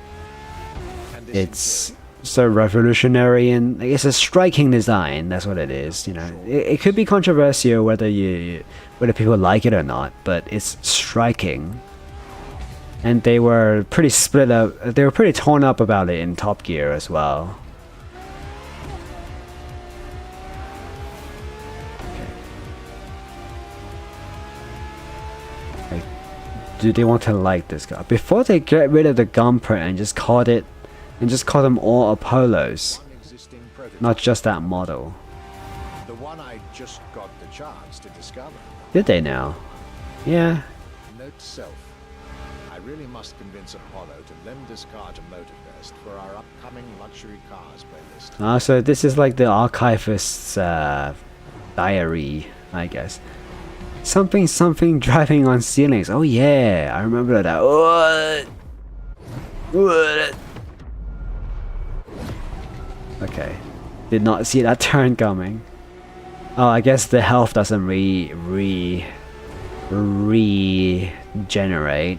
so revolutionary, and like, it's a striking design. That's what it is. You know, it could be controversial whether people like it or not, but it's striking. And they were pretty split up. They were pretty torn up about it in Top Gear as well. Like, do they want to like this guy before they get rid of the gum print and just call them all Apollos, One existing prototype, not just that model? the one I just got the chance to discover. Did they now? Yeah. Note self. I really must convince Apollo to lend this car to Motorfest for our upcoming luxury cars playlist. So this is like the archivist's diary, I guess. Something driving on ceilings. Oh yeah, I remember that. What? Okay, did not see that turn coming. Oh, I guess the health doesn't regenerate.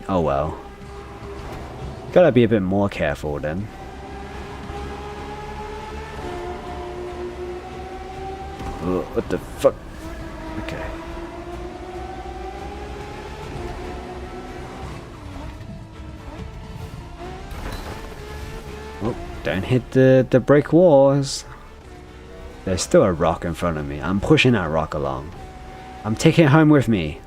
Oh well. Gotta be a bit more careful then. What the fuck? Okay. Oh, don't hit the brick walls. There's still a rock in front of me. I'm pushing that rock along. I'm taking it home with me.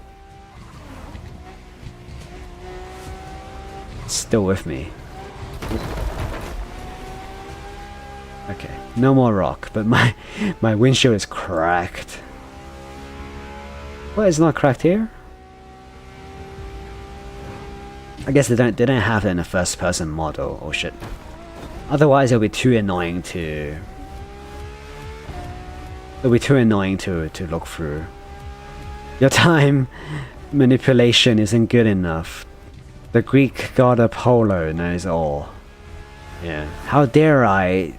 It's still with me. Okay, no more rock, but my windshield is cracked. What, it's not cracked here? I guess they don't have it in a first person model or shit. Otherwise it'll be too annoying to look through. Your time manipulation isn't good enough. The Greek god Apollo knows all. Yeah. How dare I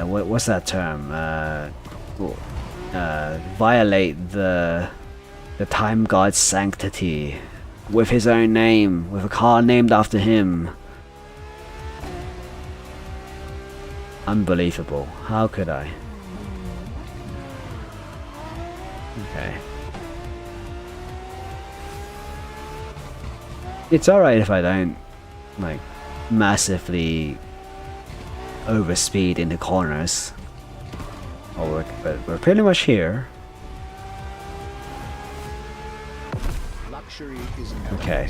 what's that term? Violate the time god's sanctity with his own name, with a car named after him. Unbelievable. How could I? Okay. It's alright if I don't, like, massively overspeed into corners. Oh, but we're pretty much here. Luxury is Okay.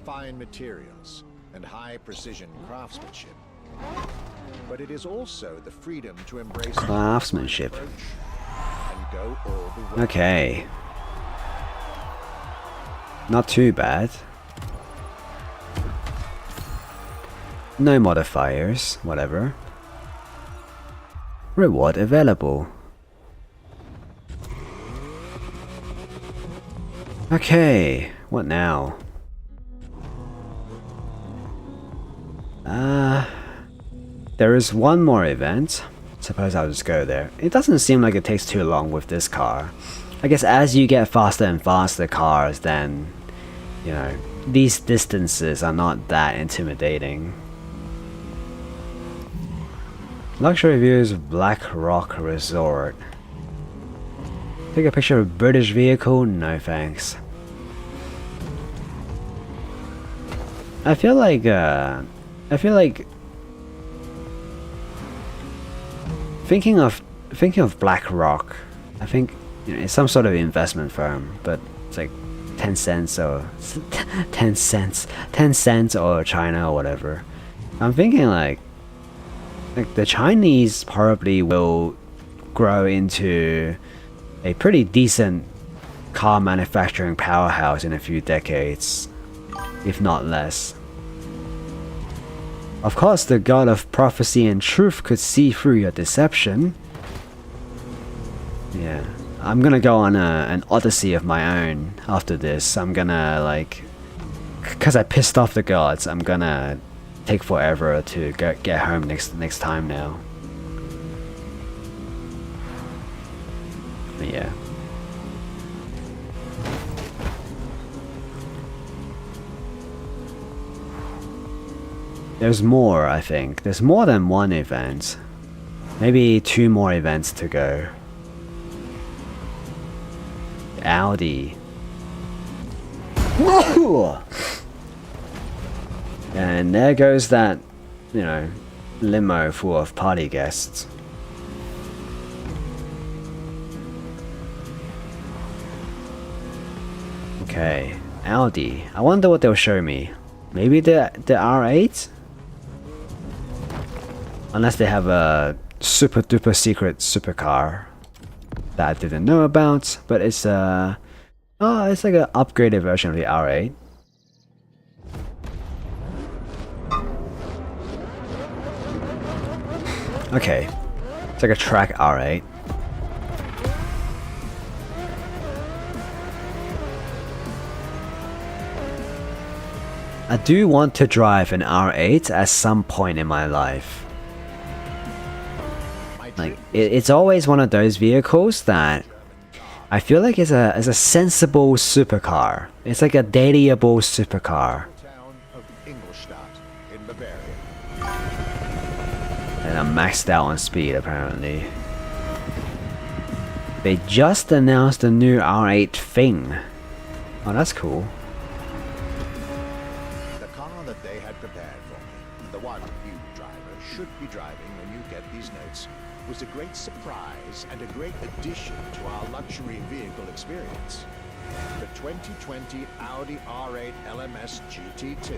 fine materials, and high precision craftsmanship. But it is also the freedom to embrace Craftsmanship. and go all the way. Okay. Not too bad. No modifiers, whatever. Reward available. Okay, what now? There is one more event. Suppose I'll just go there. It doesn't seem like it takes too long with this car. I guess as you get faster and faster cars, then, you know, these distances are not that intimidating. Luxury views of Black Rock Resort. Take a picture of a British vehicle? No thanks. I feel like thinking of Black Rock, I think, you know, it's some sort of investment firm, but it's like 10 cents or 10 cents or China or whatever. I'm thinking like the Chinese probably will grow into a pretty decent car manufacturing powerhouse in a few decades, if not less. Of course, the god of prophecy and truth could see through your deception. Yeah, I'm gonna go on an odyssey of my own after this. I'm gonna, like, cause I pissed off the gods, I'm gonna take forever to get home next time now. But yeah. There's more, I think. There's more than one event. Maybe 2 more events to go. Audi. And there goes that, you know, limo full of party guests. Okay, Audi. I wonder what they'll show me. Maybe the R8? Unless they have a super duper secret supercar that I didn't know about, but it's it's like an upgraded version of the R8. Okay, it's like a track R8. I do want to drive an R8 at some point in my life. Like it's always one of those vehicles that I feel like is a sensible supercar. It's like a dailyable supercar. Town of Ingolstadt in Bavaria. And I'm maxed out on speed apparently. They just announced the new R8 thing. Oh, that's cool. The car that they had prepared for me, the one you, driver, should be driving when you get these notes, was a great surprise and a great addition to our luxury vehicle experience. The 2020 Audi R8 LMS GT2.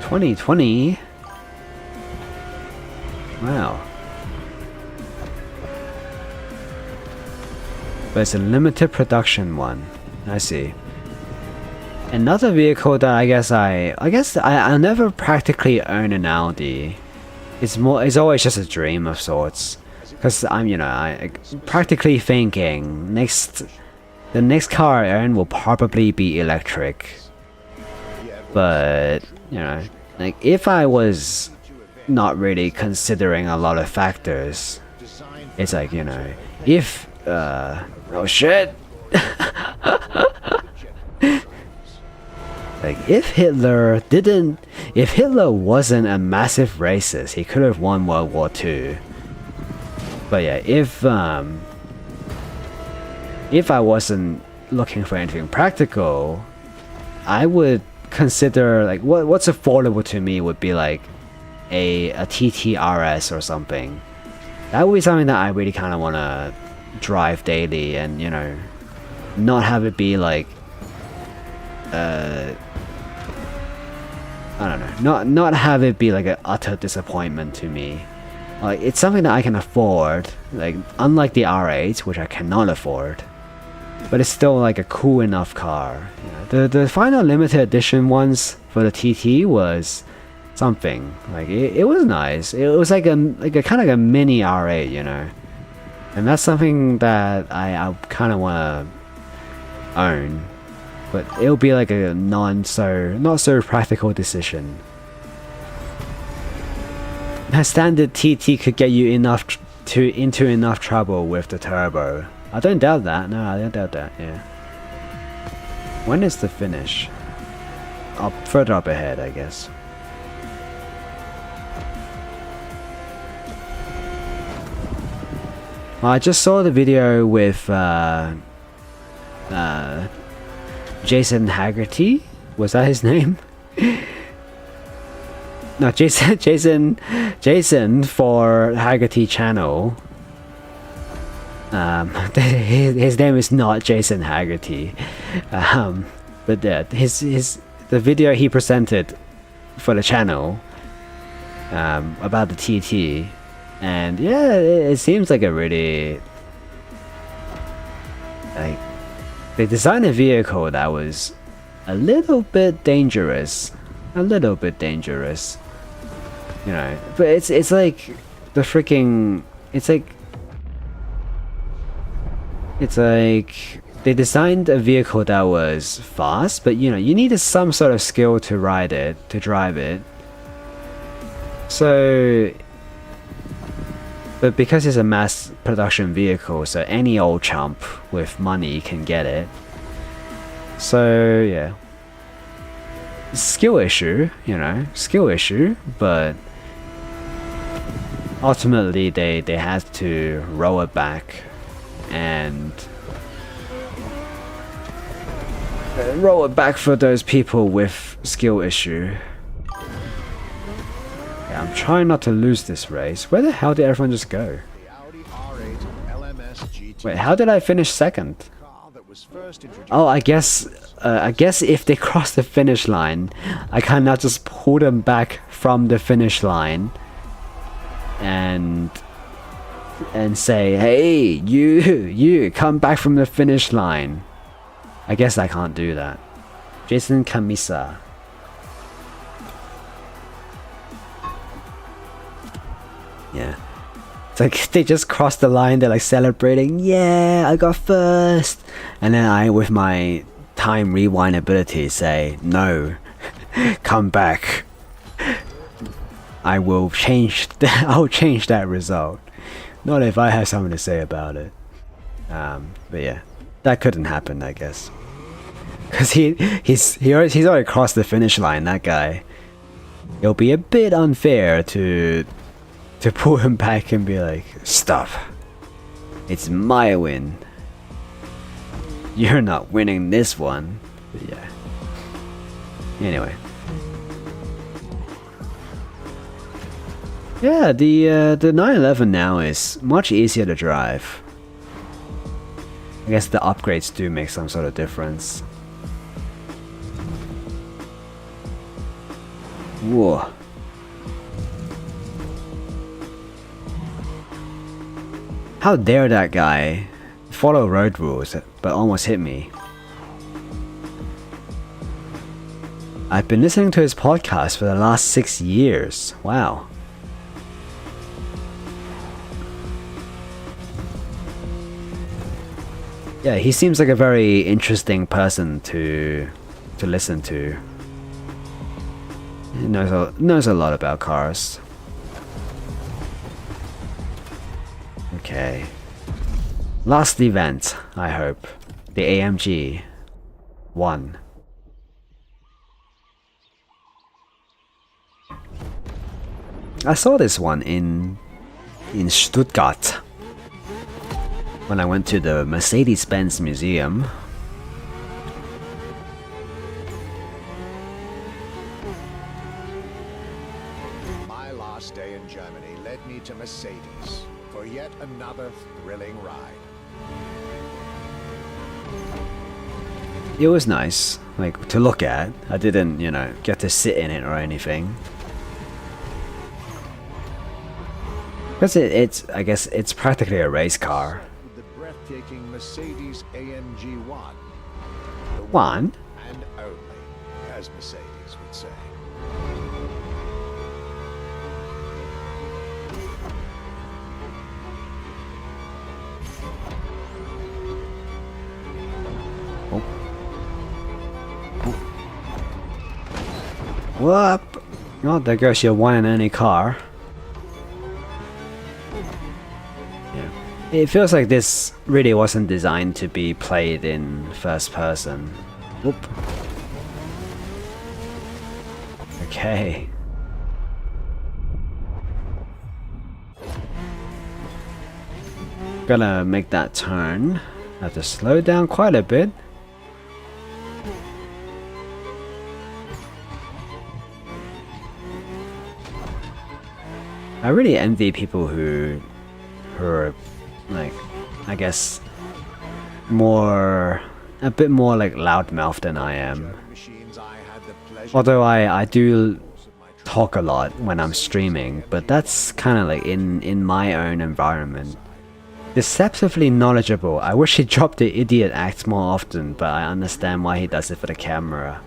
2020? Wow. But it's a limited production one. I see. Another vehicle that I guess I'll never practically own an Audi. It's always just a dream of sorts. Cause I practically thinking the next car I own will probably be electric. But like if I was not really considering a lot of factors, it's like if oh shit. Like if Hitler wasn't a massive racist, he could have won World War II. But yeah, if I wasn't looking for anything practical, I would consider like what's affordable to me would be like a TTRS or something. That would be something that I really kind of want to drive daily, and not have it be like I don't know, not have it be like an utter disappointment to me. Like it's something that I can afford, like unlike the R8, which I cannot afford, but it's still like a cool enough car. The final limited edition ones for the TT was something like it was nice. It was like a kind of a mini R8, and that's something that I kind of want to own. But it'll be like a not so practical decision. A standard TT could get you into enough trouble with the turbo. I don't doubt that. No, I don't doubt that. Yeah. When is the finish? Further up ahead, I guess. Well, I just saw the video with Jason Haggerty? Was that his name? No, Jason for Haggerty channel. His name is not Jason Haggerty. But yeah, the video he presented for the channel about the TT, and yeah, it seems like a really like they designed a vehicle that was a little bit dangerous. But it's like the freaking it's like they designed a vehicle that was fast, but you needed some sort of skill to drive it. So but because it's a mass production vehicle, so any old chump with money can get it. So yeah, skill issue, but ultimately they had to roll it back and roll it back for those people with skill issue. Yeah, I'm trying not to lose this race. Where the hell did everyone just go? Wait, how did I finish second? Oh, I guess if they cross the finish line, I cannot just pull them back from the finish line and say, hey, you come back from the finish line. I guess I can't do that. Jason Kamisa. Yeah. It's like they just crossed the line, they're like celebrating, yeah, I got first. And then I, with my time rewind ability, say, no, come back. I will change. I'll change that result. Not if I have something to say about it. But yeah, that couldn't happen, I guess. Cause he's already crossed the finish line. That guy. It'll be a bit unfair to pull him back and be like, "Stop. It's my win. You're not winning this one." But yeah. Anyway. Yeah, the 911 now is much easier to drive. I guess the upgrades do make some sort of difference. Whoa. How dare that guy follow road rules but almost hit me. I've been listening to his podcast for the last 6 years. Wow. Yeah, he seems like a very interesting person to listen to. He knows a lot about cars. Okay. Last event, I hope. The AMG 1. I saw this one in Stuttgart when I went to the Mercedes-Benz Museum. My last day in Germany led me to Mercedes for yet another thrilling ride. It was nice, like, to look at. I didn't, get to sit in it or anything. Because I guess it's practically a race car. The breathtaking Mercedes AMG 1. The One? and only, as Mercedes would say. Whoop! Oh, there goes your one and only car. Yeah. It feels like this really wasn't designed to be played in first person. Whoop. Okay. Gonna make that turn. Have to slow down quite a bit. I really envy people who are, like, I guess, a bit more like loudmouth than I am. Although I do talk a lot when I'm streaming, but that's kind of like in my own environment. Deceptively knowledgeable. I wish he dropped the idiot act more often, but I understand why he does it for the camera.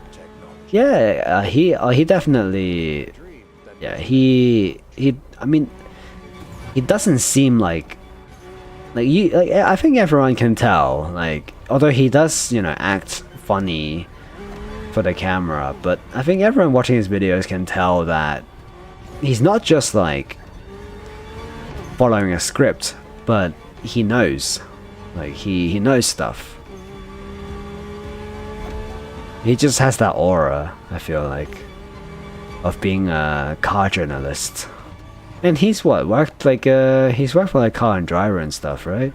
Yeah, he definitely. Yeah, I mean, he doesn't seem like you. Like, I think everyone can tell. Like, although he does, act funny for the camera, but I think everyone watching his videos can tell that he's not just like following a script, but he knows. Like, he knows stuff. He just has that aura, I feel like, of being a car journalist. And he's worked for like Car and Driver and stuff, right?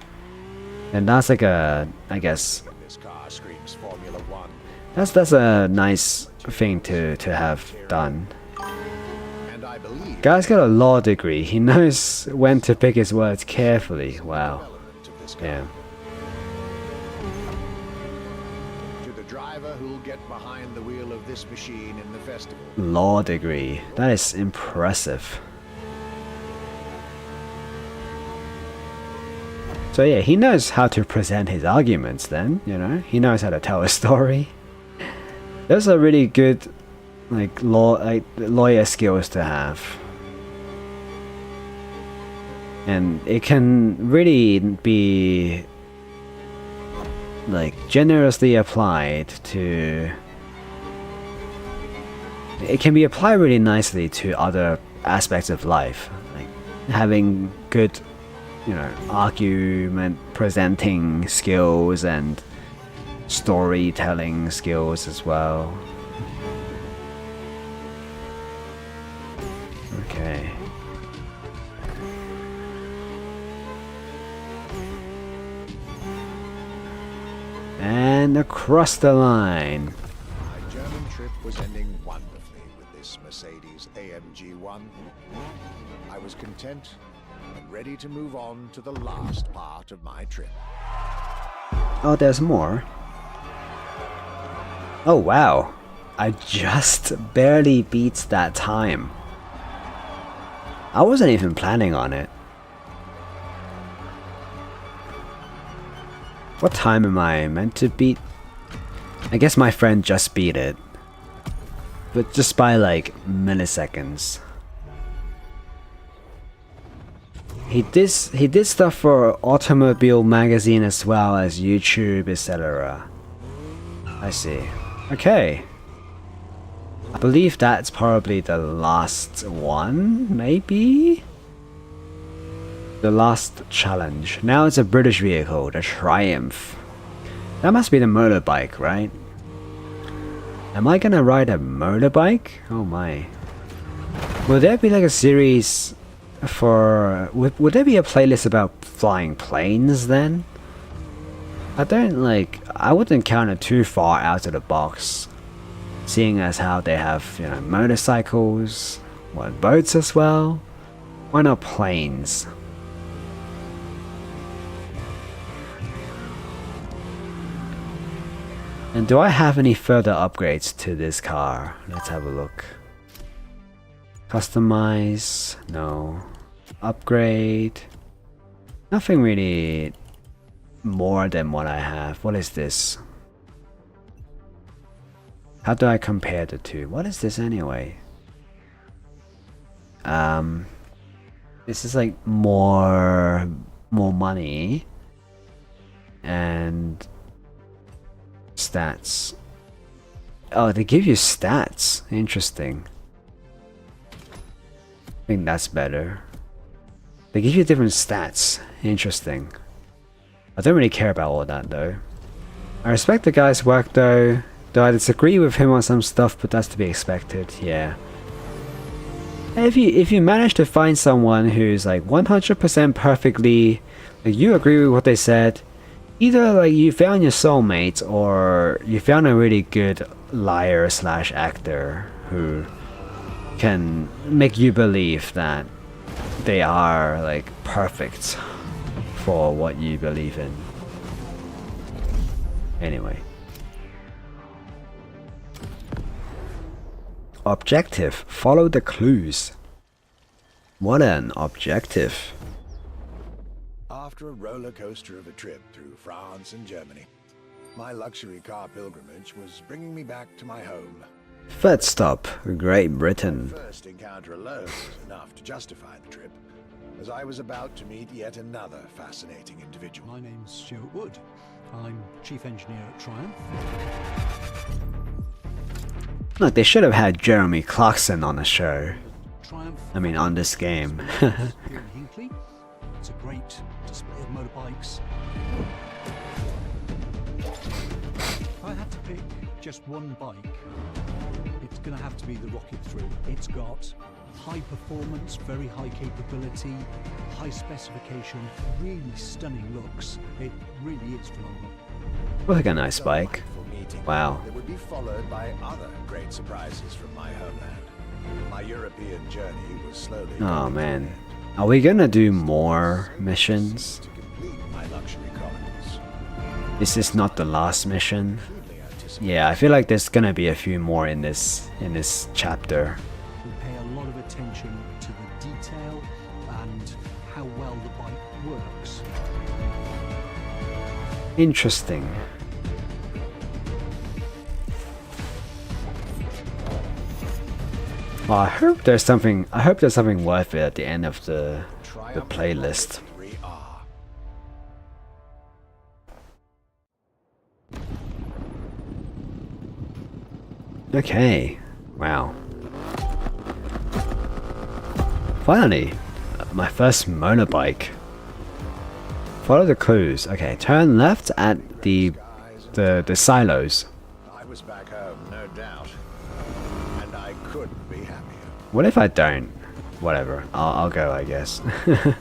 And that's like I guess This car screams Formula 1. that's a nice thing to have done. And I believe Guy's got a law degree. He knows when to pick his words carefully. Wow. relevant to this car. Yeah. To the driver who'll get behind the wheel of this machine in the festival. Law degree. That is impressive. So yeah, he knows how to present his arguments then, He knows how to tell a story. Those are really good, lawyer skills to have. And it can really be, generously applied to... It can be applied really nicely to other aspects of life, like having good, you know, argument presenting skills and storytelling skills as well. Okay. And across the line. My German trip was ending wonderfully with this Mercedes AMG 1. I was content and ready to move on to the last part of my trip. Oh, there's more. Oh wow, I just barely beat that time. I wasn't even planning on it. What time am I meant to beat? I guess my friend just beat it, but just by like milliseconds. He did stuff for Automobile Magazine as well as YouTube, etc. I see. Okay. I believe that's probably the last one, maybe? The last challenge. Now it's a British vehicle, the Triumph. That must be the motorbike, right? Am I gonna ride a motorbike? Oh my. Will there be like a series for... Would there be a playlist about flying planes then? I wouldn't count it too far out of the box. Seeing as how they have, you know, motorcycles, boats as well. Why not planes? And do I have any further upgrades to this car? Let's have a look. Customize, no. Upgrade. Nothing really more than what I have. What is this? How do I compare the two? What is this anyway? This is like more money and stats. Oh, they give you stats. Interesting. I think that's better. They give you different stats. Interesting. I don't really care about all that though. I respect the guy's work though I disagree with him on some stuff, but that's to be expected, yeah. If you manage to find someone who's like 100% perfectly, like you agree with what they said, either like you found your soulmate or you found a really good liar / actor who can make you believe that they are like perfect for what you believe in. Anyway. Objective. Follow the clues. What an objective. After a roller coaster of a trip through France and Germany, my luxury car pilgrimage was bringing me back to my home. Third stop, Great Britain. First encounter alone was enough to justify the trip, as I was about to meet yet another fascinating individual. My name's Stuart Wood. I'm Chief Engineer at Triumph. Look, they should have had Jeremy Clarkson on the show. Triumph. I mean, on this game. Here in Hinckley. It's a great display of motorbikes. If I had to pick just one bike, it's going to have to be the Rocket 3. It's got high performance, very high capability, high specification, really stunning looks. It really is phenomenal. Look, a nice bike. Wow. It would be followed by other great surprises from my homeland. My European journey was slowly... Oh man. Are we gonna do more missions? to complete my luxury chronicles. Is this not the last mission? Yeah, I feel like there's gonna be a few more in this chapter. We pay a lot of attention to the detail and how well the bike works. Interesting. Well, I hope there's something worth it at the end of the playlist. Okay. Wow. finally, my first motorbike. Follow the clues. Okay, turn left at the silos. I was back home, no doubt. And I couldn't be happier. What if I don't? Whatever. I'll go, I guess. I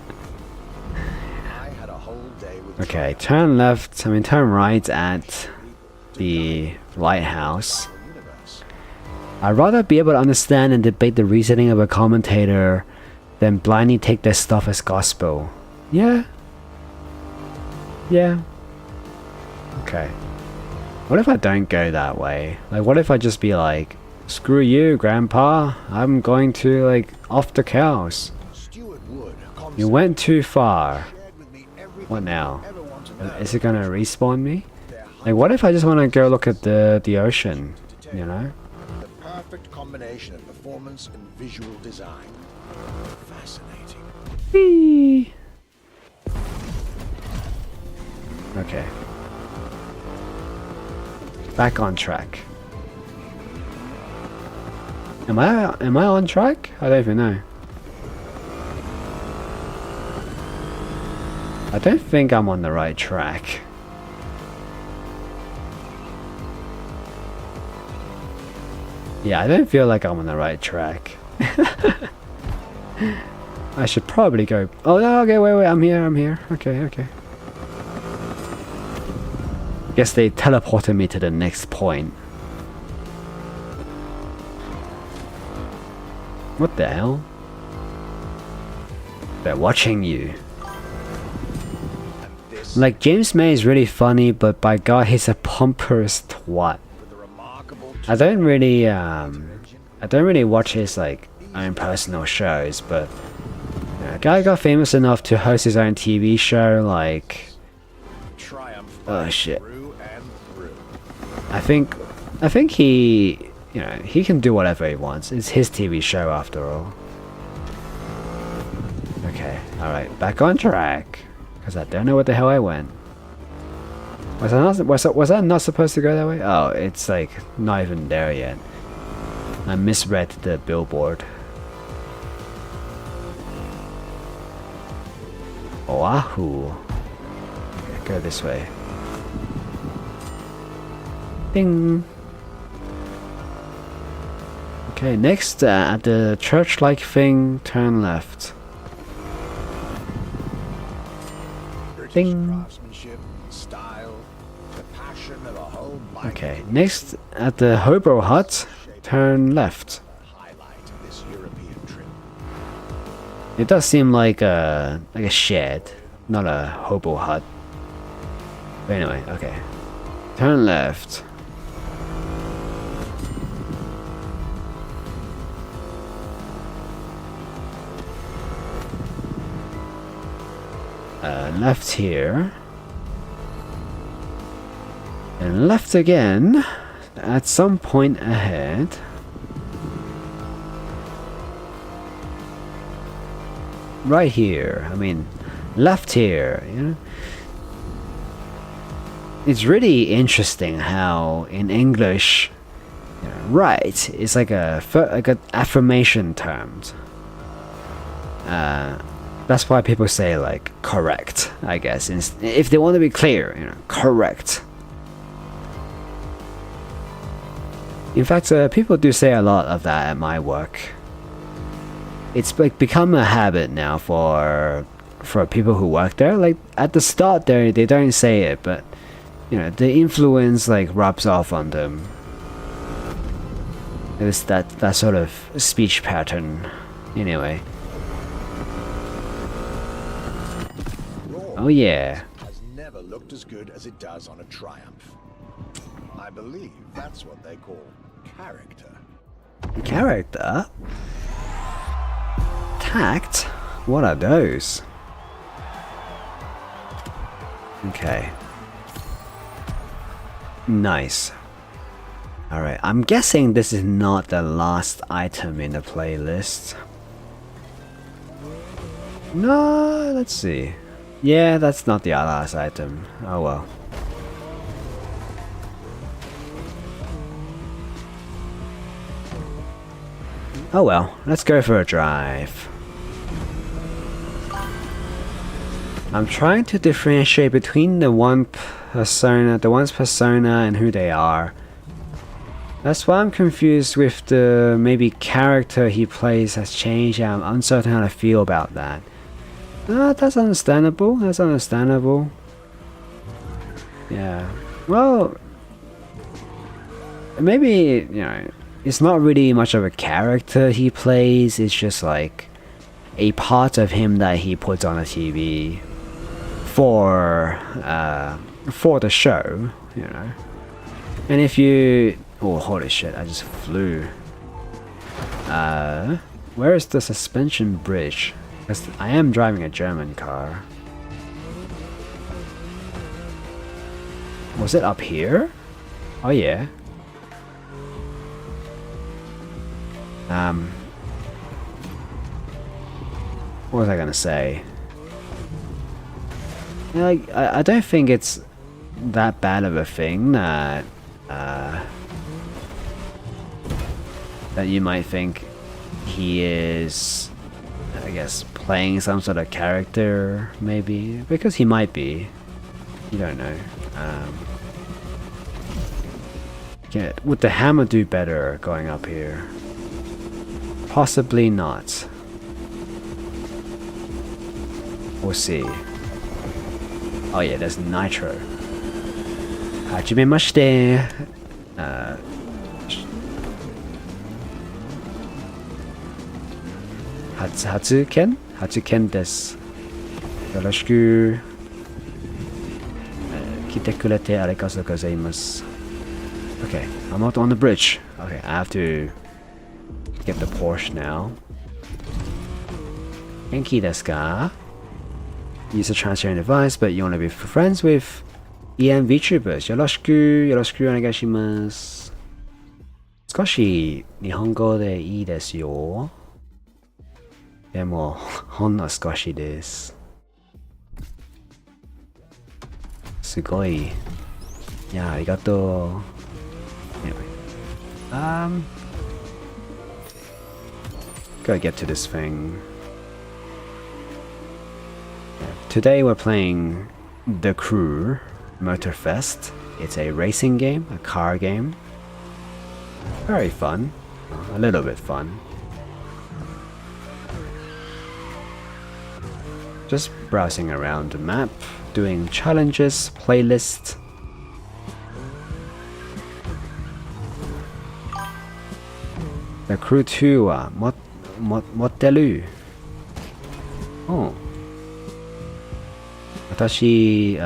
had a whole day with Okay, turn left. I mean, turn right at the lighthouse. universe. I'd rather be able to understand and debate the reasoning of a commentator than blindly take their stuff as gospel. Yeah. Yeah. Okay. What if I don't go that way? Like, what if I just be like, screw you, Grandpa. I'm going to, like, off the cows. Stuart Wood You went too far. shared with me everything What now? I ever want to know. Is it gonna respawn me? Like, what if I just want to go look at the ocean? You know? The perfect combination of performance and visual design. Fascinating. Whee! Okay. Back on track. Am I on track? I don't even know. I don't think I'm on the right track. Yeah, I don't feel like I'm on the right track. I should probably go. Oh no, okay, wait, I'm here. Okay. Guess they teleported me to the next point. What the hell? They're watching you. And this Like, James May is really funny, but by God, he's a pompous twat. with the remarkable I don't really watch his, like, own personal shows, but a guy got famous enough to host his own TV show, like, triumph oh by shit. through and through. I think he, you know, he can do whatever he wants. It's his TV show after all. Okay, alright, back on track. Because I don't know what the hell I went. Was I not supposed to go that way? Oh, it's like not even there yet. I misread the billboard. Oahu. Okay, go this way. Ding. Okay, next at the church-like thing, turn left. British Ding. craftsmanship, style, the passion of a whole bike Okay, next at the hobo hut, turn left. highlight of this European trip. It does seem like a shed, not a hobo hut. But anyway, okay. Turn left. Left here. And left again at some point ahead. Right here. I mean, left here, you know. It's really interesting how in English, you know, right is like a affirmation term. That's why people say like correct, I guess. If they want to be clear, you know, correct. In fact, people do say a lot of that at my work. It's like become a habit now for people who work there. Like at the start, they don't say it, but you know, the influence like rubs off on them. It's that sort of speech pattern. Anyway. Oh yeah. Has never looked as good as it does on a Triumph. I believe that's what they call character. Character? Tact? What are those? Okay. Nice. Alright, I'm guessing this is not the last item in the playlist. No, let's see. Yeah, that's not the last item. Oh well. Oh well, let's go for a drive. I'm trying to differentiate between the one's persona and who they are. That's why I'm confused with the maybe character he plays has changed. I'm uncertain how to feel about that. That's understandable. That's understandable. Yeah. Well, maybe, you know, it's not really much of a character he plays. It's just like a part of him that he puts on the TV for the show, you know. And if you... Oh, holy shit, I just flew. Where is the suspension bridge? Because I am driving a German car. Was it up here? Oh yeah. What was I gonna say? I don't think it's that bad of a thing that that you might think he is, I guess, playing some sort of character, maybe, because he might be. You don't know. Would the hammer do better going up here? Possibly not. We'll see. Oh yeah, there's nitro. Hajimemashite. Hatsuken? Hatsuken desu. Yoroshiku. Kite kurete arigatou gozaimasu. Okay, I'm out on the bridge. Okay, I have to get the Porsche now. Genki desu ka? Use a transferring device, but you want to be friends with EM Vtubers. Yoroshiku, yoroshiku onegaishimasu. 少し日本語でいいですよ。でも、ほんの少しです。すごい。いや、ありがとう。Anyway. Gotta get to this thing. Today we're playing the CREW MOTORFEST. It's a racing game, a car game. Very fun. A little bit fun. Just browsing around the map, doing challenges, playlists. The CREW 2は持ってる。Oh. 私、the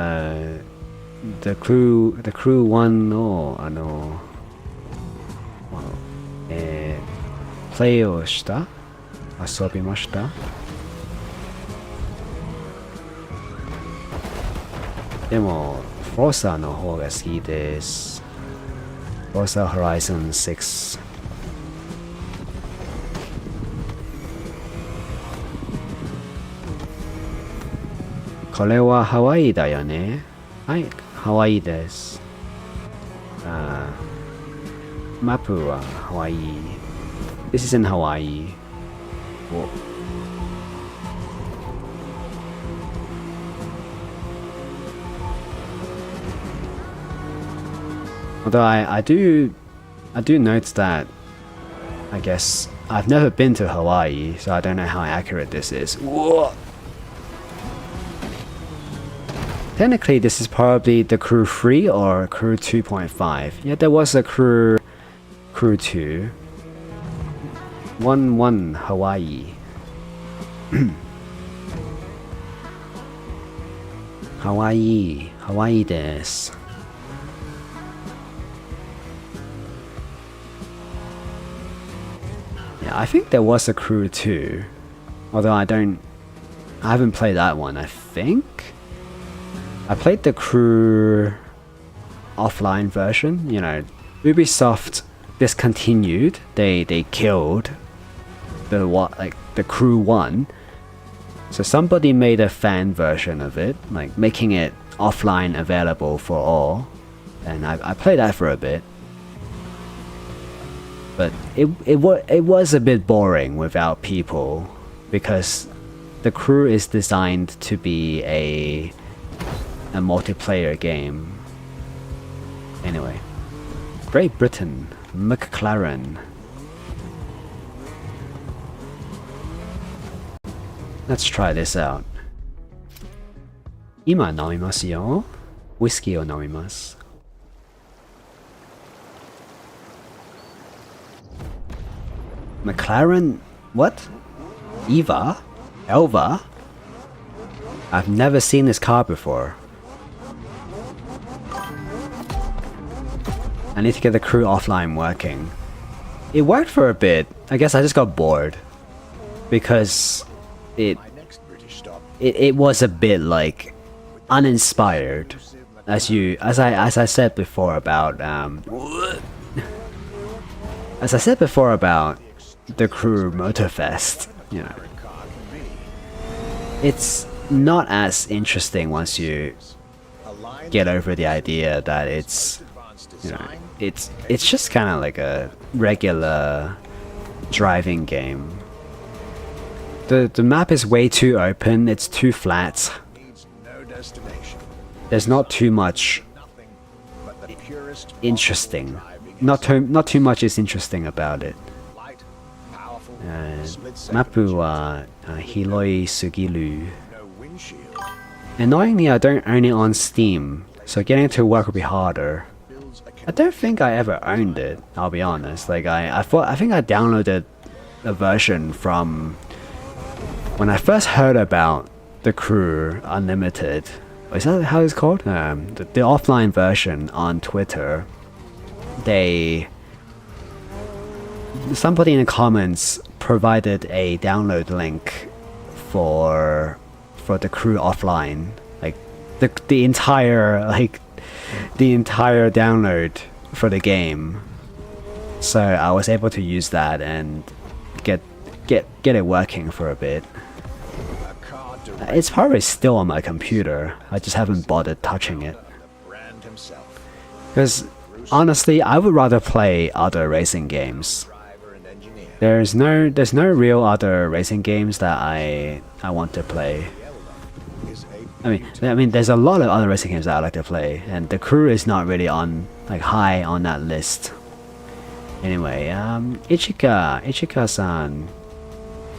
CREW 1のプレイをした遊びました。でも、フォーサの方が好きです。フォーサ Horizon 6。これはハワイだよね。はい、ハワイです。マップはハワイ。This is in Hawaii. Although I do note that, I guess, I've never been to Hawaii, so I don't know how accurate this is. Whoa! Technically, this is probably the CREW 3 or CREW 2.5. Yeah, there was a CREW 2. 1-1 Hawaii. Hawaii です。Yeah, I think there was a CREW 2. Although I haven't played that one, I think. I played the CREW offline version. You know, Ubisoft discontinued. They killed the CREW 1. So somebody made a fan version of it, like making it offline available for all. And I played that for a bit. But it was a bit boring without people, because the Crew is designed to be a multiplayer game. Anyway, Great Britain, McLaren. Let's try this out. 今飲みますよ。Whiskey を飲みます。McLaren? What? Eva? Elva? I've never seen this car before. I need to get the Crew offline working. It worked for a bit. I guess I just got bored. Because it was a bit like uninspired. As I said before about the CREW MOTORFEST, you know. It's not as interesting once you get over the idea that it's, you know, it's just kind of like a regular driving game. The map is way too open, it's too flat. There's not too much interesting. Not too much is interesting about it. Mapu wa hiroi sugiru. Annoyingly, I don't own it on Steam, so getting it to work will be harder. I don't think I ever owned it, I'll be honest. Like I think I downloaded a version from when I first heard about the CREW Unlimited. Is that how it's called? The offline version on Twitter. Somebody in the comments provided a download link for the CREW offline, like the entire download for the game. So I was able to use that and get it working for a bit. It's probably still on my computer. I just haven't bothered touching it. Because honestly, I would rather play other racing games. There's no real other racing games that I want to play. I mean, there's a lot of other racing games that I like to play, and the CREW is not really on high on that list. Anyway, Ichika-san,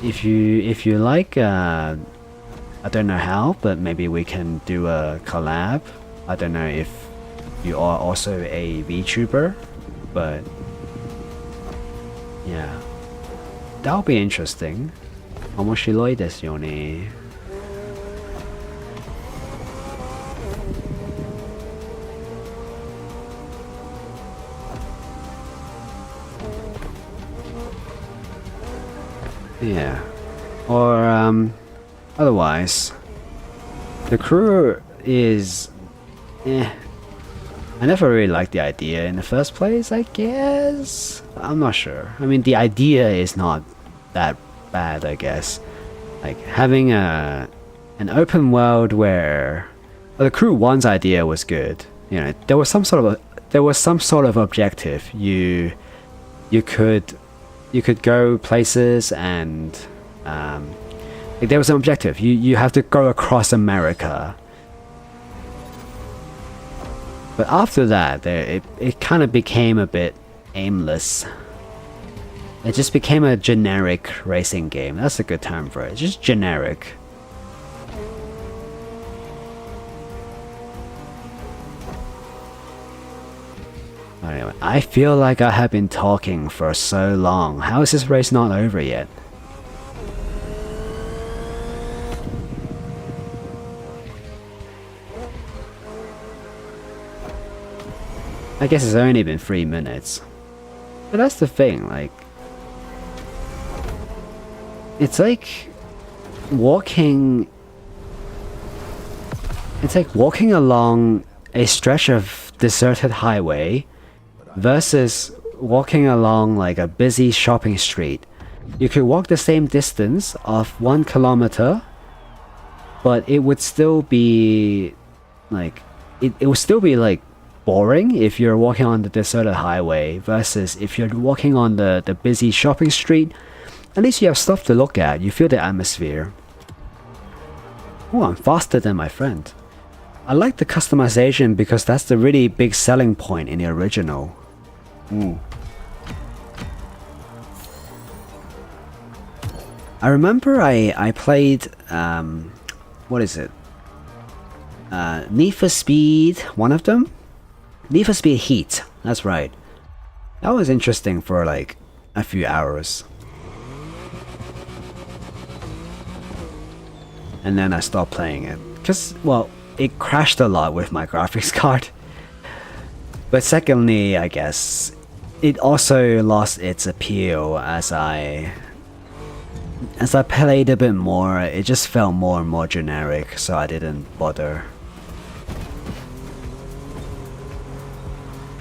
if you like, I don't know how, but maybe we can do a collab. I don't know if you are also a VTuber, but yeah, that'll be interesting. 面白いですよね。Yeah, or otherwise, the CREW is, I never really liked the idea in the first place, I guess. I'm not sure. I mean, the idea is not that bad, I guess. Like having an open world where the CREW 1's idea was good. You know, there was some sort of objective. You could go places and like there was an objective. You have to go across America. But after that, it kind of became a bit aimless. It just became a generic racing game. That's a good term for it. Just generic. Anyway, I feel like I have been talking for so long. How is this race not over yet? I guess it's only been 3 minutes. But that's the thing, like... It's like walking along a stretch of deserted highway versus walking along like a busy shopping street. You could walk the same distance of 1 kilometer, but it would still be like it would still be like boring if you're walking on the deserted highway versus if you're walking on the busy shopping street. At least you have stuff to look at. You feel the atmosphere. Oh, I'm faster than my friend. I like the customization because that's the really big selling point in the original. Ooh. I remember I played, what is it? Need for Speed, one of them? Need for Speed Heat, that's right. That was interesting for like a few hours. And then I stopped playing it. Because, well, it crashed a lot with my graphics card. But secondly, I guess, it also lost its appeal as I played a bit more. It just felt more and more generic, so I didn't bother.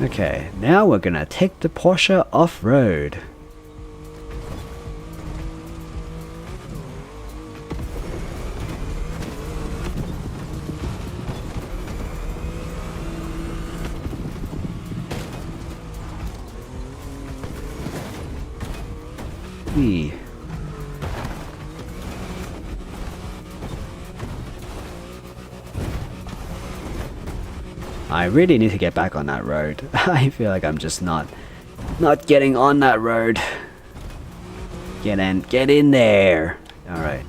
Okay, now we're gonna take the Porsche off-road. I really need to get back on that road. I feel like I'm just not getting on that road. Get in there. Alright.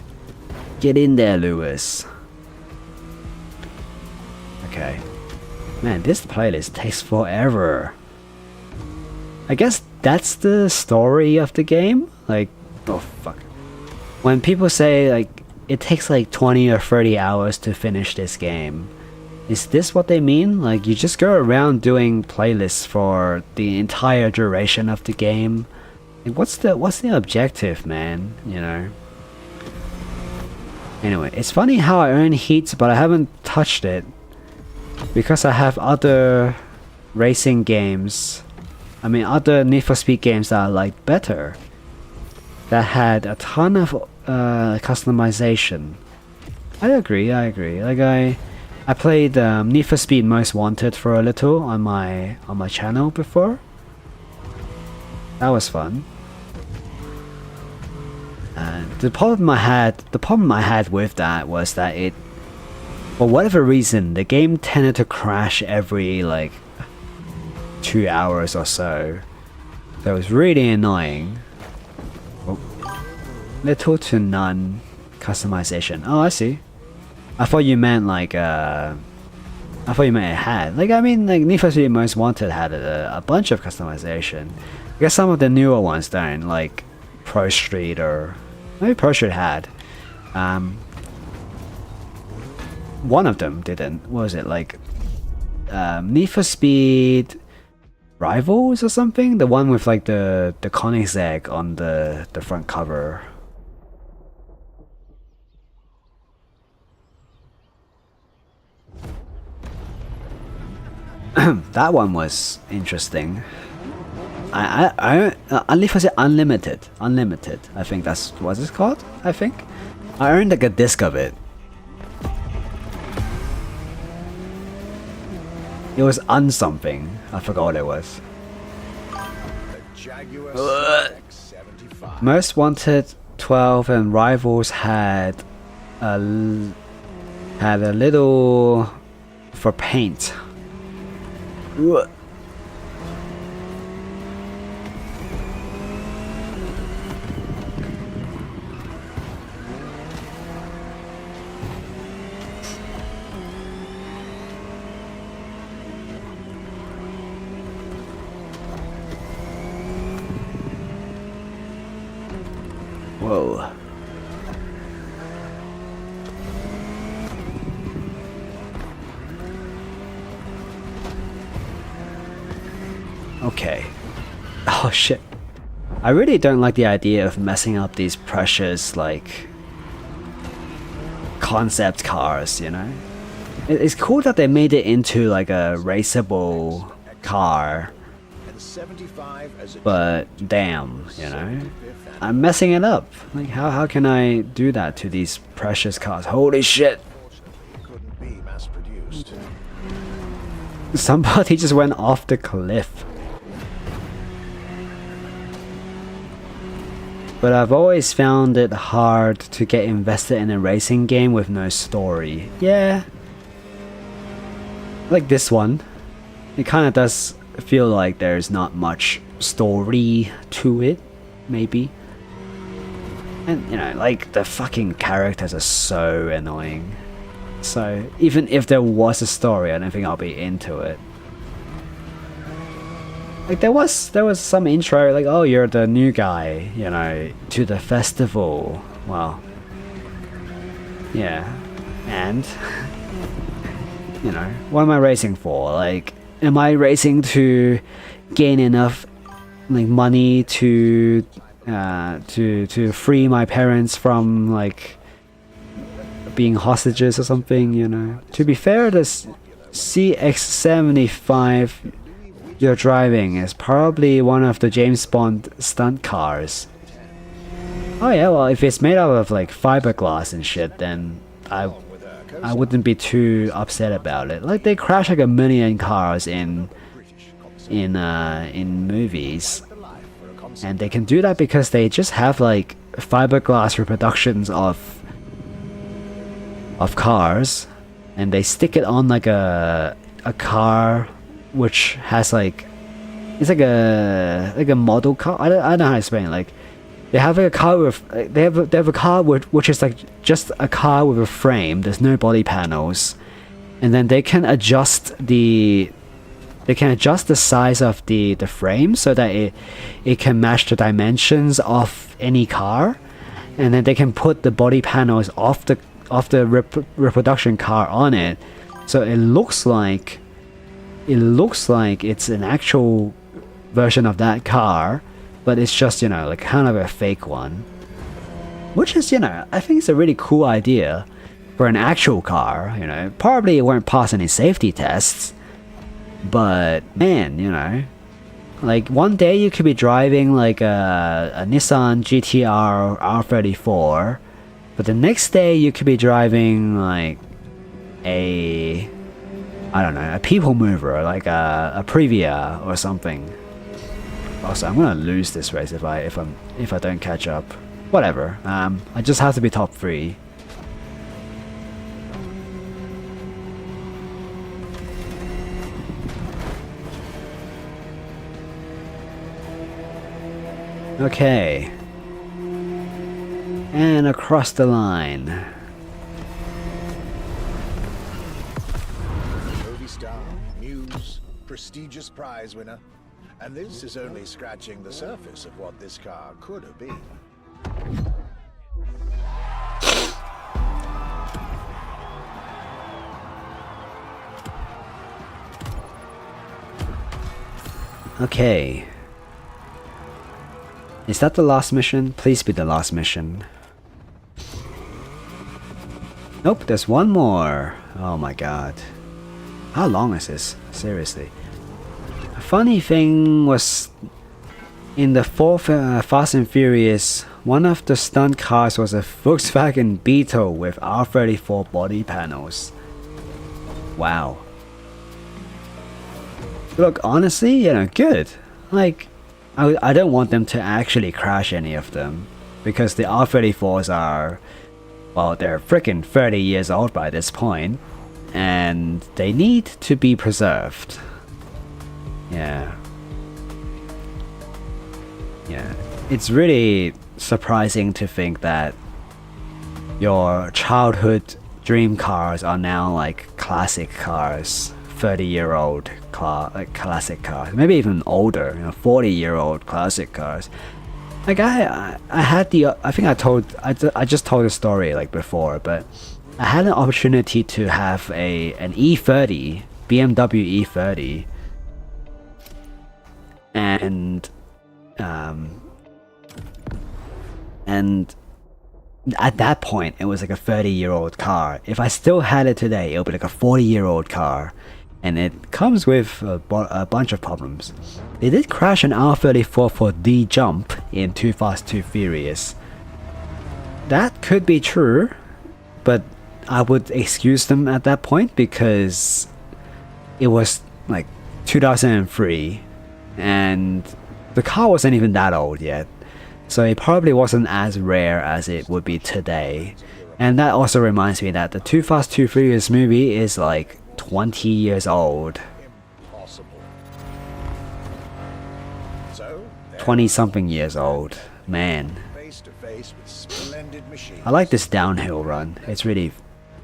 Get in there, Lewis. Okay. Man, this playlist takes forever. I guess that's the story of the game? Like, oh fuck. When people say like, it takes like 20 or 30 hours to finish this game, is this what they mean? Like, you just go around doing playlists for the entire duration of the game? Like, what's the objective, man? You know? Anyway, it's funny how I earn heats, but I haven't touched it. Because I have other racing games. I mean, other Need for Speed games that I like better. That had a ton of customization. I agree. Like, I played Need for Speed Most Wanted for a little on my channel before. That was fun. And the problem I had with that was that it, for whatever reason, the game tended to crash every like 2 hours or so. So it was really annoying. Oh. Little to none customization. Oh, I see. I thought you meant like I thought you meant it had. Like, I mean, like Need for Speed Most Wanted had a bunch of customization. I guess some of the newer ones don't, like Pro Street, or maybe Pro Street had. One of them didn't. What was it, like Need for Speed Rivals or something? The one with like the Koenigsegg on the front cover. That one was interesting. Need for Speed Unlimited. I think that's what it's called. I think I earned like a disc of it. It was something. I forgot what it was. Most Wanted 12 and Rivals had a little for paint. Whoa. Okay. Oh shit. I really don't like the idea of messing up these precious, like, concept cars, you know? It's cool that they made it into like a raceable car. But damn, you know? I'm messing it up. Like, how can I do that to these precious cars? Holy shit! Somebody just went off the cliff. but I've always found it hard to get invested in a racing game with no story. Yeah. Like this one. It kind of does feel like there's not much story to it, maybe. And, you know, like, the fucking characters are so annoying. So, even if there was a story, I don't think I'll be into it. Like, there was some intro, like, oh, you're the new guy, you know, to the festival. Well, yeah. And, you know, what am I racing for? Like, am I racing to gain enough, like, money to free my parents from, like, being hostages or something, you know? To be fair, this CX-75 you're driving is probably one of the James Bond stunt cars. Oh yeah, well, if it's made out of, like, fiberglass and shit, then I wouldn't be too upset about it. Like, they crash like a million cars in movies, and they can do that because they just have, like, fiberglass reproductions of cars, and they stick it on, like, a car which has, like, it's like a model car. I don't know how to explain it. Like, they have, like, a car with, they have a car which is, like, just a car with a frame. There's no body panels, and then they can adjust the size of the frame so that it can match the dimensions of any car, and then they can put the body panels off the reproduction car on it, so it looks like it's an actual version of that car, but it's just, you know, like, kind of a fake one. Which is, you know, I think it's a really cool idea for an actual car, you know. Probably it won't pass any safety tests, but man, you know, like, one day you could be driving, like, a Nissan GTR R34, but the next day you could be driving, like, a people mover, like a Previa or something. Also, I'm gonna lose this race if I don't catch up. Whatever. I just have to be top 3. Okay. And across the line. Movie star, muse, prestigious prize winner. And this is only scratching the surface of what this car could have been. Okay. Is that the last mission? Please be the last mission. Nope, there's one more. Oh my god. How long is this? Seriously. A funny thing was, in the 4th Fast and Furious, one of the stunt cars was a Volkswagen Beetle with R34 body panels. Wow. Look, honestly, you know, good. Like, I don't want them to actually crash any of them, because the R34s are, well, they're freaking 30 years old by this point, and they need to be preserved. Yeah. Yeah. It's really surprising to think that your childhood dream cars are now, like, classic cars. 30-year-old classic cars, maybe even older, you know, 40-year-old classic cars. Like, I had the, I just told the story, like, before, but I had an opportunity to have an E30, BMW E30, and at that point it was like a 30-year-old car. If I still had it today, it would be like a 40-year-old car. And it comes with a bunch of problems. They did crash an R34 for the jump in Too Fast, Too Furious. That could be true, but I would excuse them at that point because it was like 2003 and the car wasn't even that old yet. so it probably wasn't as rare as it would be today. And that also reminds me that the Too Fast Too Furious movie is like 20 years old. Impossible. So, 20 something years old. Man. face to face with splendid machines. I like this downhill run. It's really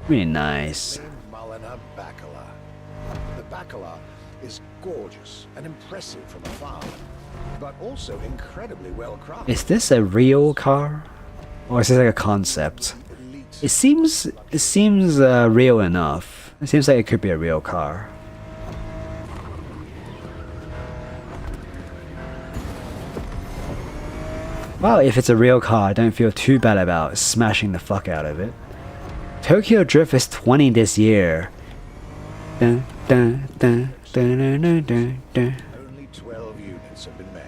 nice. Mulliner Bacala. The Bacala is gorgeous and impressive from afar, but also incredibly well crafted. Is this a real car? Or is this like a concept? It seems real enough. It seems like it could be a real car. Well, if it's a real car, I don't feel too bad about smashing the fuck out of it. Tokyo Drift is 20 this year. Dun, dun, dun, dun, dun, dun, dun, dun. Only 12 units have been made,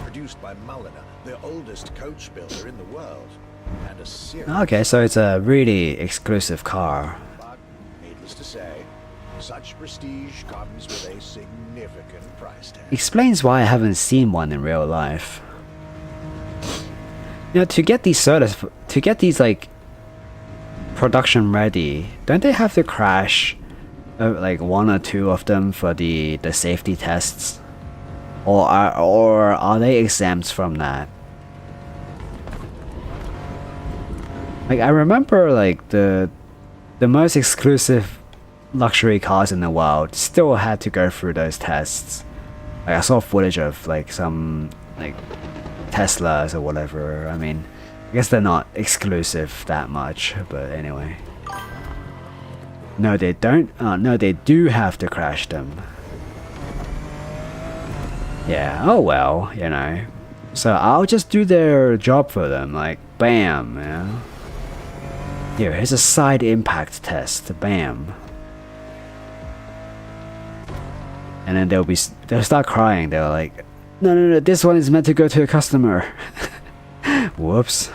produced by Mulliner, the oldest coach builder in the world, and a serious. Okay, so it's a really exclusive car. But needless to say, such prestige comes with a significant price tag. Explains why I haven't seen one in real life. You know, to get these like production ready, don't they have to crash like one or two of them for the safety tests, or are they exempt from that? Like I remember like the most exclusive luxury cars in the world still had to go through those tests. Like I saw footage of like some like Teslas or whatever. I mean, I guess they're not exclusive that much, but anyway. No, they don't. No, they do have to crash them. Yeah, oh well, you know. So I'll just do their job for them, like, bam, you know. Here's a side impact test, bam. And then they'll start crying, they're like, no, this one is meant to go to a customer. Whoops.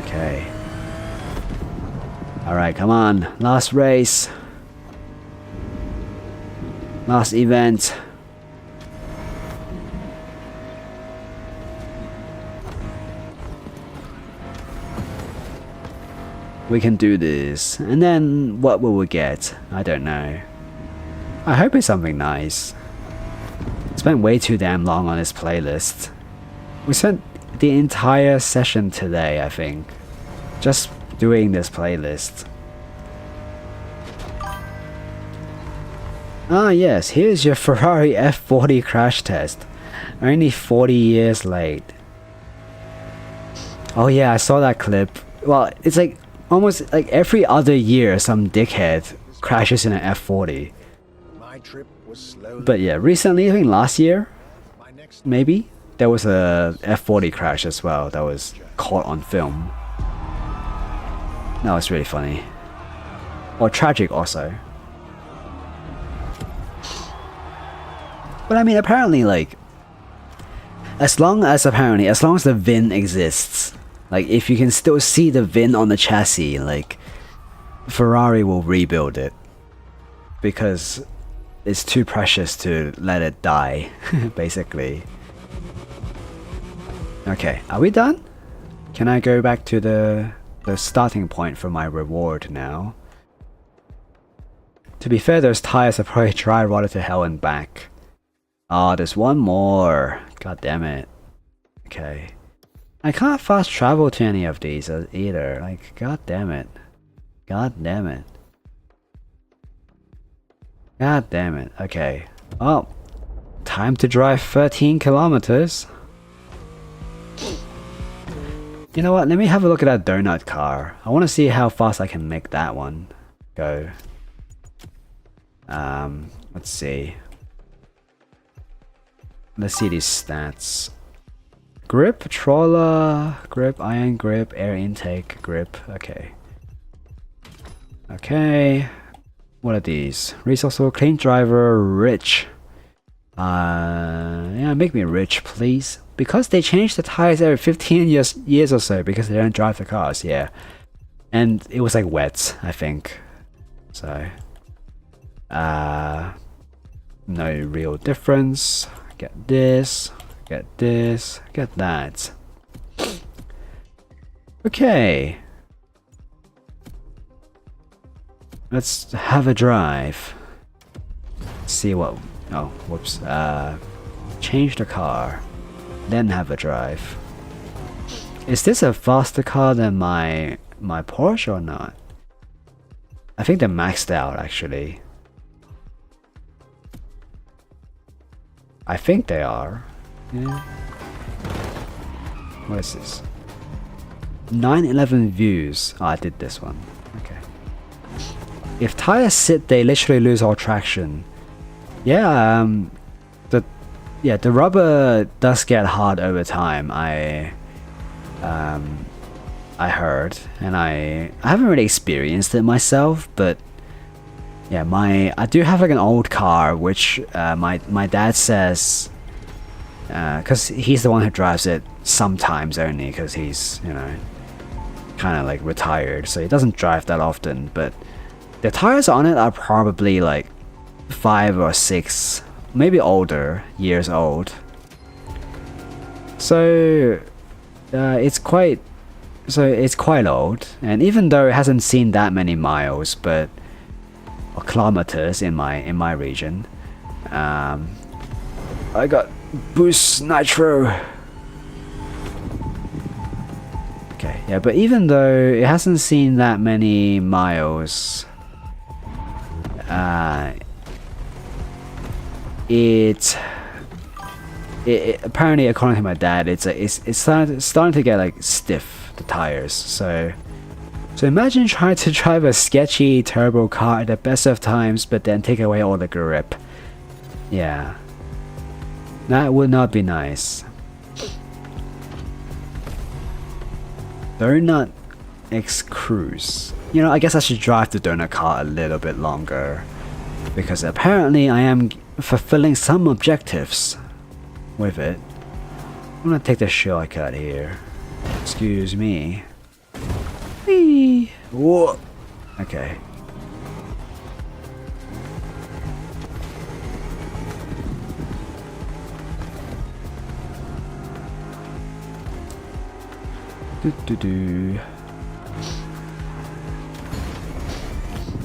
Okay. Alright, come on. Last race. Last event. We can do this. And then what will we get? I don't know. I hope it's something nice. Spent way too damn long on this playlist. We spent the entire session today, I think, just doing this playlist. Ah yes, here's your Ferrari F40 crash test. Only 40 years late. Oh yeah, I saw that clip. Well, it's like almost like every other year some dickhead crashes in an F40. My trip was slowly. But yeah, recently, I think last year, maybe, there was a F40 crash as well that was caught on film. That was really funny. Or tragic also. But I mean, apparently, like, as long as the VIN exists, like, if you can still see the VIN on the chassis, like, Ferrari will rebuild it. Because it's too precious to let it die, basically. Okay, are we done? Can I go back to the starting point for my reward now? To be fair, those tires are probably dry rotted to hell and back. Oh, there's one more. God damn it. Okay. I can't fast travel to any of these either. Like, god damn it. God damn it. God damn it. Okay. Oh. Time to drive 13 kilometers. You know what? Let me have a look at that donut car. I want to see how fast I can make that one go. Let's see. Let's see these stats. Grip, trawler, grip, iron grip, air intake, grip. Okay. Okay. What are these? Resourceful, clean driver, rich. Yeah, make me rich, please. Because they change the tires every 15 years or so because they don't drive the cars, yeah. And it was like wet, I think. So. No real difference. Get this, get this, get that. Okay. Let's have a drive. See what... Oh, whoops. Change the car. Then have a drive. Is this a faster car than my Porsche or not? I think they're maxed out actually. I think they are. Yeah. What is this? 911 views. Oh, I did this one. Okay. If tires sit, they literally lose all traction. Yeah, the rubber does get hard over time. I heard, and I haven't really experienced it myself, but yeah, I do have like an old car which my dad says, because he's the one who drives it sometimes only, because he's, you know, kind of like retired, so he doesn't drive that often, but the tires on it are probably like 5 or 6, maybe older, years old. So it's quite old, and even though it hasn't seen that many miles, or kilometers in my region, I got Boost Nitro. Okay, yeah, but even though it hasn't seen that many miles, it apparently, according to my dad, it's starting to get like stiff, the tires. So imagine trying to drive a sketchy turbo car at the best of times, but then take away all the grip. Yeah, that would not be nice. Donut X Cruise. You know, I guess I should drive the donut car a little bit longer, because apparently I am fulfilling some objectives with it. I'm gonna take the shortcut here. Excuse me. Whee! Whoa. Okay.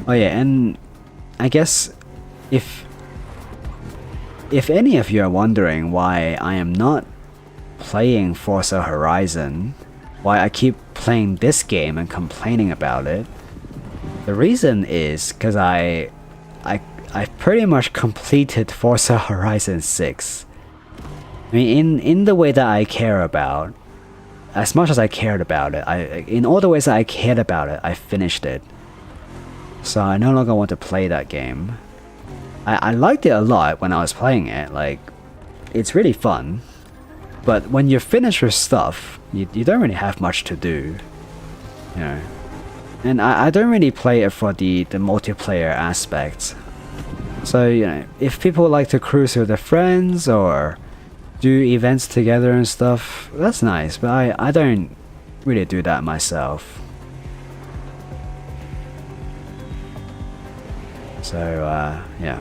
Oh yeah, and I guess if any of you are wondering why I am not playing Forza Horizon, why I keep playing this game and complaining about it, the reason is because I pretty much completed Forza Horizon 6. I mean, in the way that I care about, as much as I cared about it, in all the ways that I cared about it, I finished it. So I no longer want to play that game. I liked it a lot when I was playing it, like, it's really fun. But when you're finished with stuff, you don't really have much to do, you know. And I don't really play it for the multiplayer aspect. So, you know, if people like to cruise with their friends or do events together and stuff, that's nice, but I don't really do that myself. So, yeah.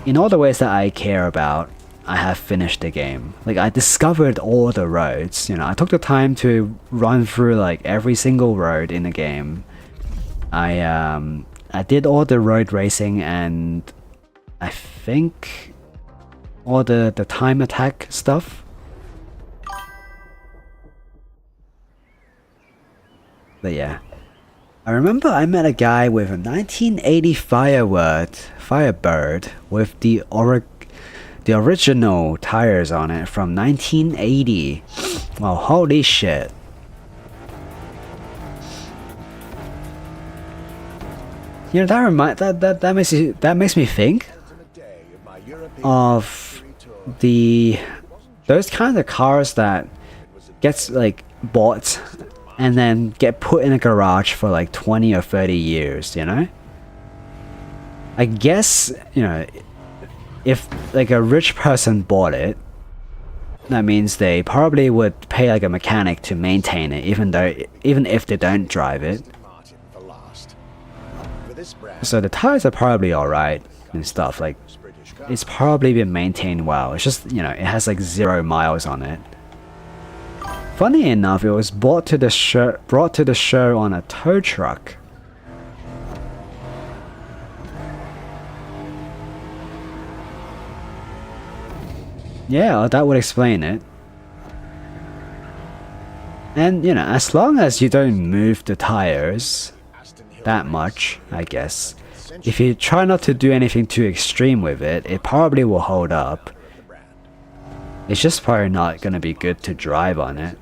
In all the ways that I care about, I have finished the game. Like, I discovered all the roads, you know, I took the time to run through like every single road in the game. I did all the road racing, and I think all the time attack stuff. But yeah, I remember I met a guy with a 1980 Firebird with the original tires on it from 1980. Well, holy shit. You know, that makes me think of those kind of cars that gets like bought and then get put in a garage for like 20 or 30 years, you know? I guess, you know, if like a rich person bought it, that means they probably would pay like a mechanic to maintain it, even if they don't drive it. So the tires are probably alright. and stuff. Like, it's probably been maintained well. It's just, you know, it has like 0 miles on it. Funny enough, it was brought to the show on a tow truck. Yeah, that would explain it. And, you know, as long as you don't move the tires that much, I guess, if you try not to do anything too extreme with it, it probably will hold up. It's just probably not going to be good to drive on it.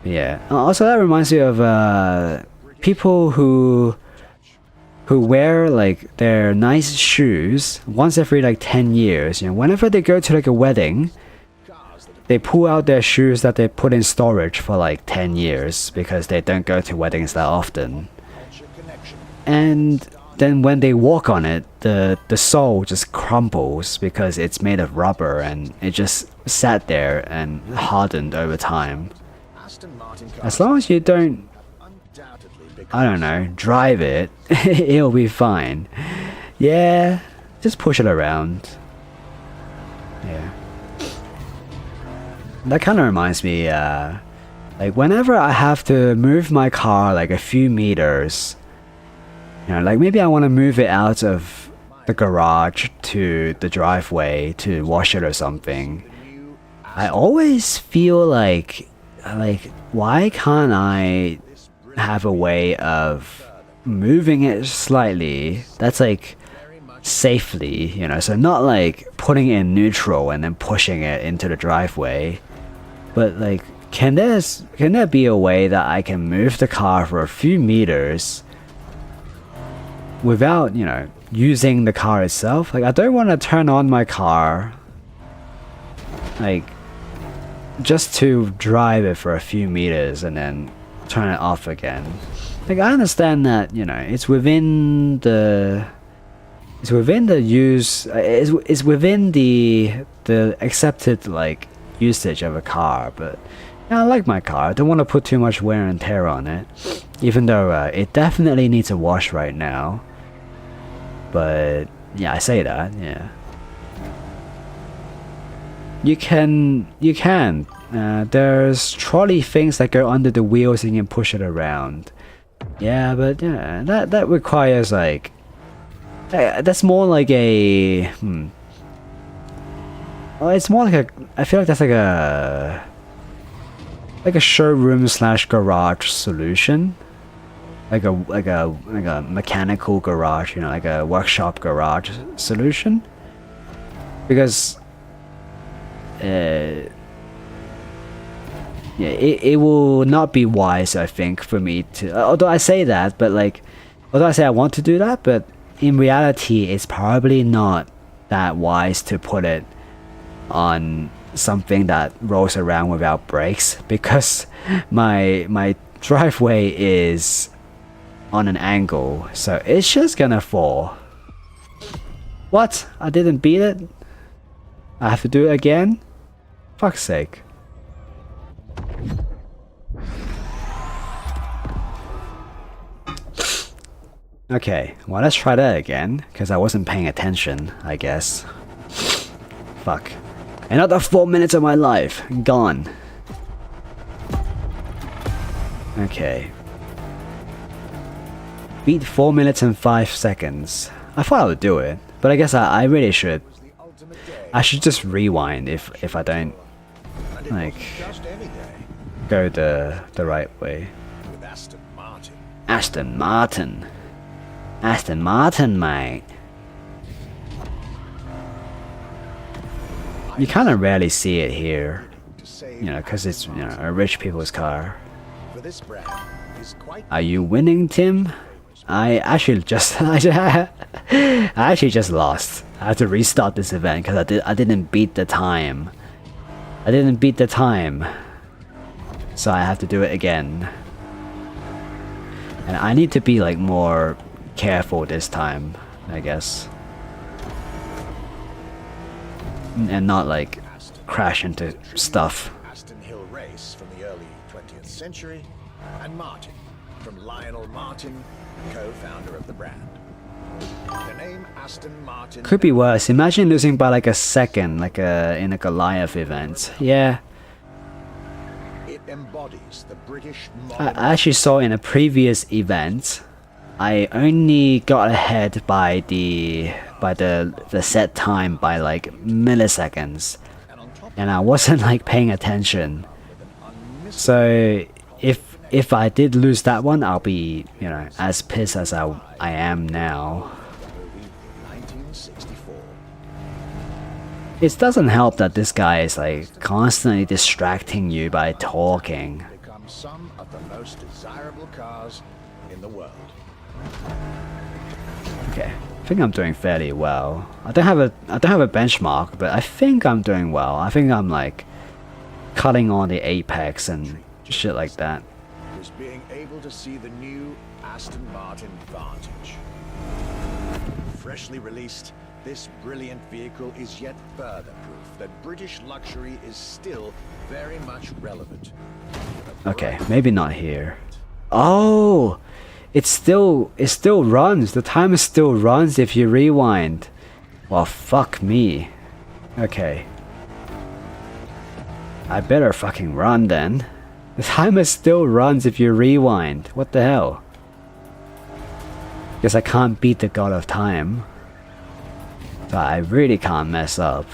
Yeah. Also, that reminds me of people who wear like their nice shoes once every like 10 years. You know, whenever they go to like a wedding, they pull out their shoes that they put in storage for like 10 years because they don't go to weddings that often. And then when they walk on it, the sole just crumbles because it's made of rubber and it just sat there and hardened over time. As long as you don't, I don't know, drive it, it'll be fine. Yeah, just push it around. Yeah. That kind of reminds me, like whenever I have to move my car like a few meters, you know, like maybe I want to move it out of the garage to the driveway to wash it or something, I always feel like why can't I have a way of moving it slightly that's like safely, you know, so not like putting it in neutral and then pushing it into the driveway, but like can there be a way that I can move the car for a few meters without, you know, using the car itself? Like I don't want to turn on my car like just to drive it for a few meters and then turn it off again. Like I understand that, you know, it's within the use, it's within the accepted like usage of a car, but yeah, I like my car. I don't want to put too much wear and tear on it, even though it definitely needs a wash right now. But yeah, I say that, yeah. You can. There's trolley things that go under the wheels and you can push it around. Yeah, but yeah, that requires like. That's more like a. Well, it's more like a. I feel like that's like a showroom / garage solution. Like a mechanical garage, you know, like a workshop garage solution. Because yeah, it will not be wise, I think, for me to, although I say that, but like, although I say I want to do that, but in reality it's probably not that wise to put it on something that rolls around without brakes, because my driveway is on an angle, so it's just gonna fall. What? I didn't beat it? I have to do it again? Fuck's sake. Okay, well let's try that again, because I wasn't paying attention, I guess. Fuck. Another 4 minutes of my life, gone. Okay. Beat 4 minutes and 5 seconds. I thought I would do it, but I guess I really should. I should just rewind if I don't, like, go the right way. Aston Martin. Aston Martin, mate. You kind of rarely see it here, you know, because it's, you know, a rich people's car. Are you winning, Tim? I actually just I actually just lost. I had to restart this event because I didn't beat the time. I didn't beat the time, so I have to do it again. And I need to be like more careful this time, I guess, and not like crash into stuff. Aston Hill race from the early 20th century, and Martin from Lionel Martin co-founder of the brand. The name Aston Martin Could be worse. Imagine losing by like a second, like in a Goliath event. Yeah. it embodies the British I modern actually saw in a previous event, I only got ahead by the set time by like milliseconds, and on top and I wasn't like paying attention. with an unmissable So if I did lose that one, I'll be, you know, as pissed as I am now. movie 1964. It doesn't help that this guy is like constantly distracting you by talking. Become some of the most desirable cars in the world. Okay, I think I'm doing fairly well. I don't have a benchmark, but I think I'm doing well. I think I'm like cutting on the apex and shit like that. Was being able to see the new Aston Martin Vantage. Freshly released, this brilliant vehicle is yet further proof that British luxury is still very much relevant. Okay, maybe not here. Oh, it still runs. The timer still runs if you rewind. Well, fuck me. Okay. I better fucking run then. The timer still runs if you rewind. What the hell? Guess I can't beat the god of time. So I really can't mess up.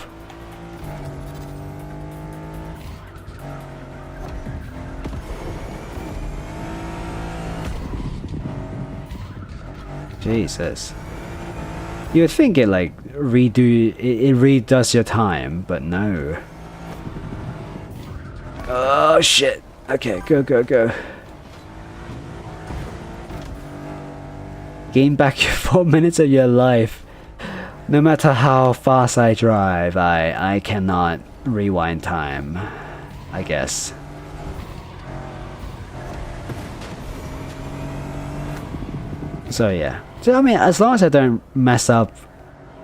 Jesus. You would think it like it redoes your time, but no. Oh shit. Okay, go. Gain back your 4 minutes of your life. No matter how fast I drive, I cannot rewind time, I guess. So yeah. So I mean, as long as I don't mess up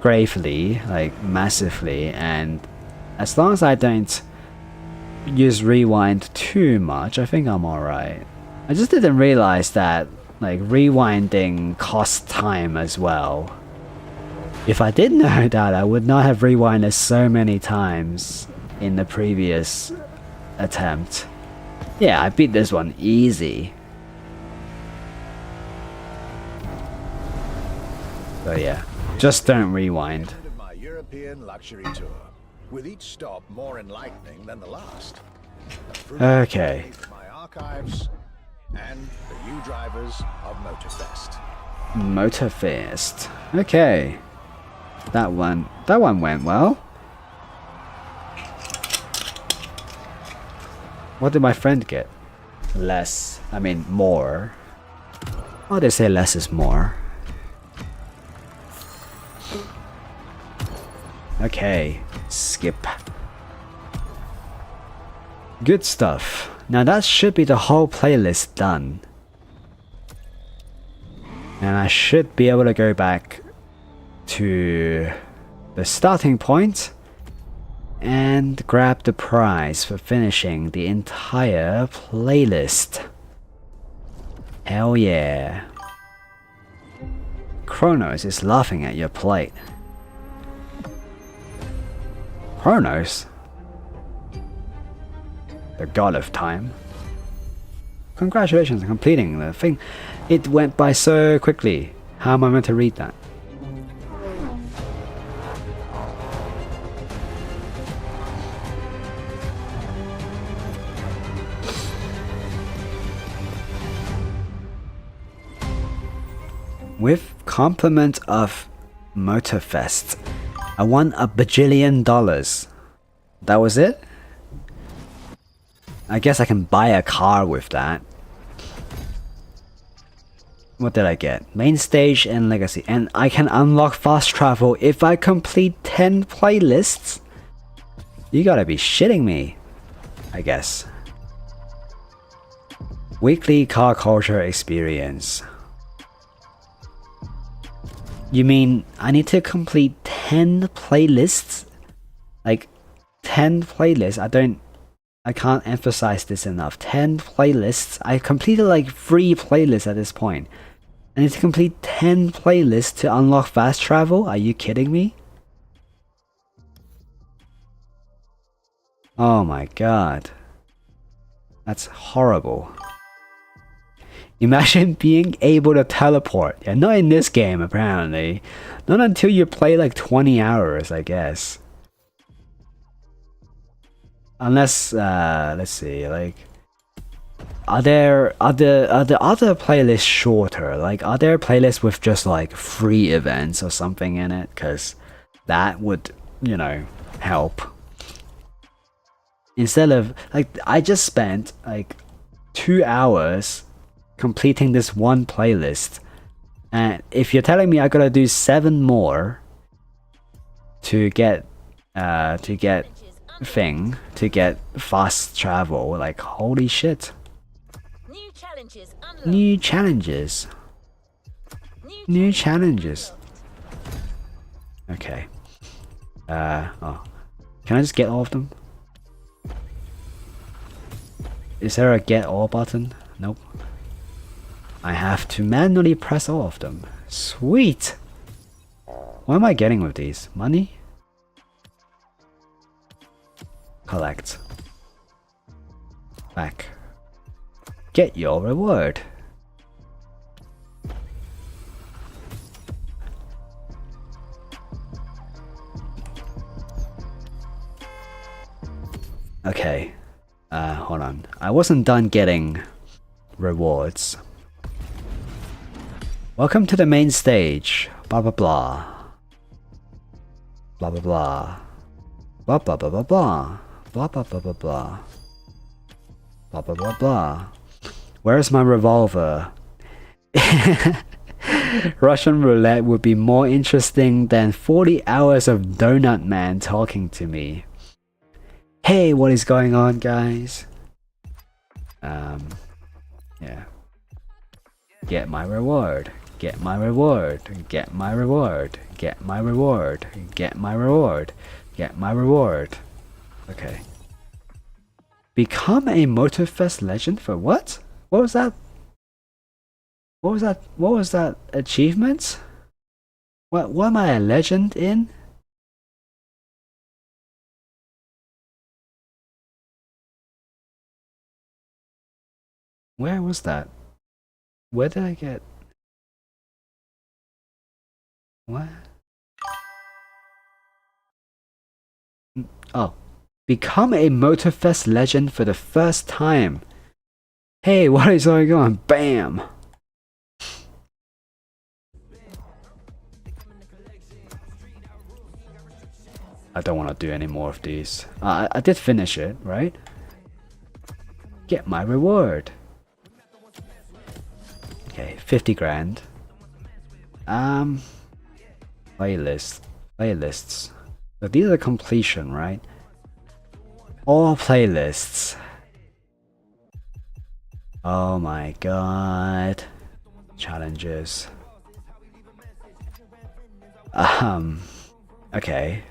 gravely, like massively, and as long as I don't use rewind too much, I think I'm alright. I just didn't realize that like rewinding costs time as well. If I did know that, I would not have rewinded so many times in the previous attempt. Yeah, I beat this one easy. So yeah, just don't rewind. End of my European luxury tour, with each stop more enlightening than the last. Okay. My archives and the new drivers of Motorfest. Motorfest. Okay. That one went well. What did my friend get? Less. I mean, more. Oh, they say less is more. Okay. Skip. Good stuff. Now that should be the whole playlist done. And I should be able to go back to the starting point and grab the prize for finishing the entire playlist. Hell yeah. Kronos is laughing at your plate. Kronos? The god of time. Congratulations on completing the thing. It went by so quickly. How am I meant to read that? With compliment of Motorfest, I won $1 bajillion. That was it? I guess I can buy a car with that. What did I get? Main stage and legacy. And I can unlock fast travel if I complete 10 playlists? You gotta be shitting me. I guess. Weekly car culture experience. You mean I need to complete 10 playlists? Like 10 playlists? I can't emphasize this enough. 10 playlists. I completed like 3 playlists at this point. I need to complete 10 playlists to unlock fast travel? Are you kidding me? Oh my god. That's horrible. Imagine being able to teleport. Yeah, not in this game apparently. Not until you play like 20 hours, I guess. Unless, let's see, like... Are the other playlists shorter? Like, are there playlists with just like free events or something in it? Because that would, you know, help. Instead of, like, I just spent like 2 hours completing this one playlist. And if you're telling me I gotta do 7 more to get fast travel, like, holy shit. New challenges. New challenges. Okay. Oh. Can I just get all of them? Is there a get all button? Nope. I have to manually press all of them. Sweet! What am I getting with these? Money? Collect. Back. Get your reward. Okay. Hold on. I wasn't done getting rewards. Welcome to the main stage. Blah blah blah. Blah blah blah. Blah blah blah blah blah. Blah blah blah blah blah. Blah blah blah blah. Where's my revolver? Russian roulette would be more interesting than 40 hours of Donut Man talking to me. Hey, what is going on, guys? Yeah. Get my reward. Get my reward. Get my reward. Get my reward. Get my reward. Get my reward. Okay. Become a MotorFest legend for what? What was that? What was that? What was that achievement? What am I a legend in? Where was that? Where did I get? What? Oh. Become a MotorFest legend for the first time. Hey, what is going on? Bam! I don't want to do any more of these. I did finish it, right? Get my reward. Okay, 50 grand. Playlists. So these are the completion, right? All playlists. Oh my god. Challenges. Okay.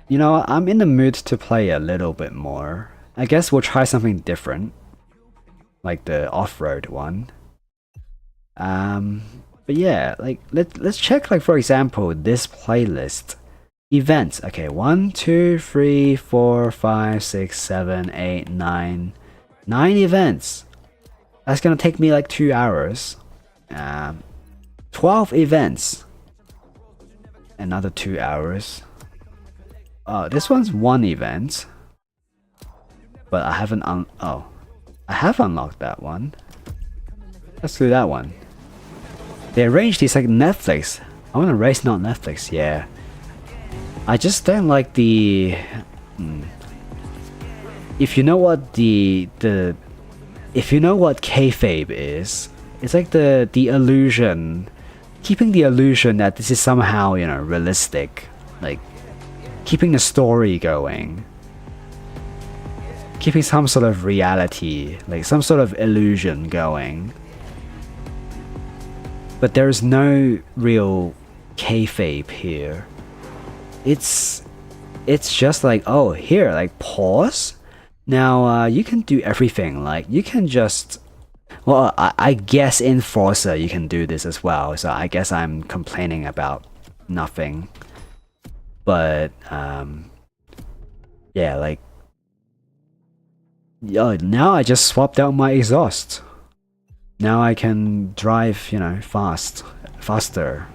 You know, I'm in the mood to play a little bit more. I guess we'll try something different. Like the off-road one. But yeah, like let's check, like, for example, this playlist. Events. Okay, 1, 2, 3, 4, 5, 6, 7, 8, 9. 9 events. That's gonna take me like 2 hours. 12 events. Another 2 hours. Oh, this one's 1 event. But I haven't I have unlocked that one. Let's do that one. They arranged these like Netflix. I wanna race, not Netflix, yeah. I just don't like the... If you know what if you know what kayfabe is, it's like the illusion, keeping the illusion that this is somehow, you know, realistic, like keeping the story going, keeping some sort of reality, like some sort of illusion going. But there's no real kayfabe here. It's just like, oh, here, like, pause. Now, you can do everything. Like, you can just Well, I guess in Forza you can do this as well, so I guess I'm complaining about nothing. But, yeah, like... now I just swapped out my exhaust. Now I can drive, you know, faster.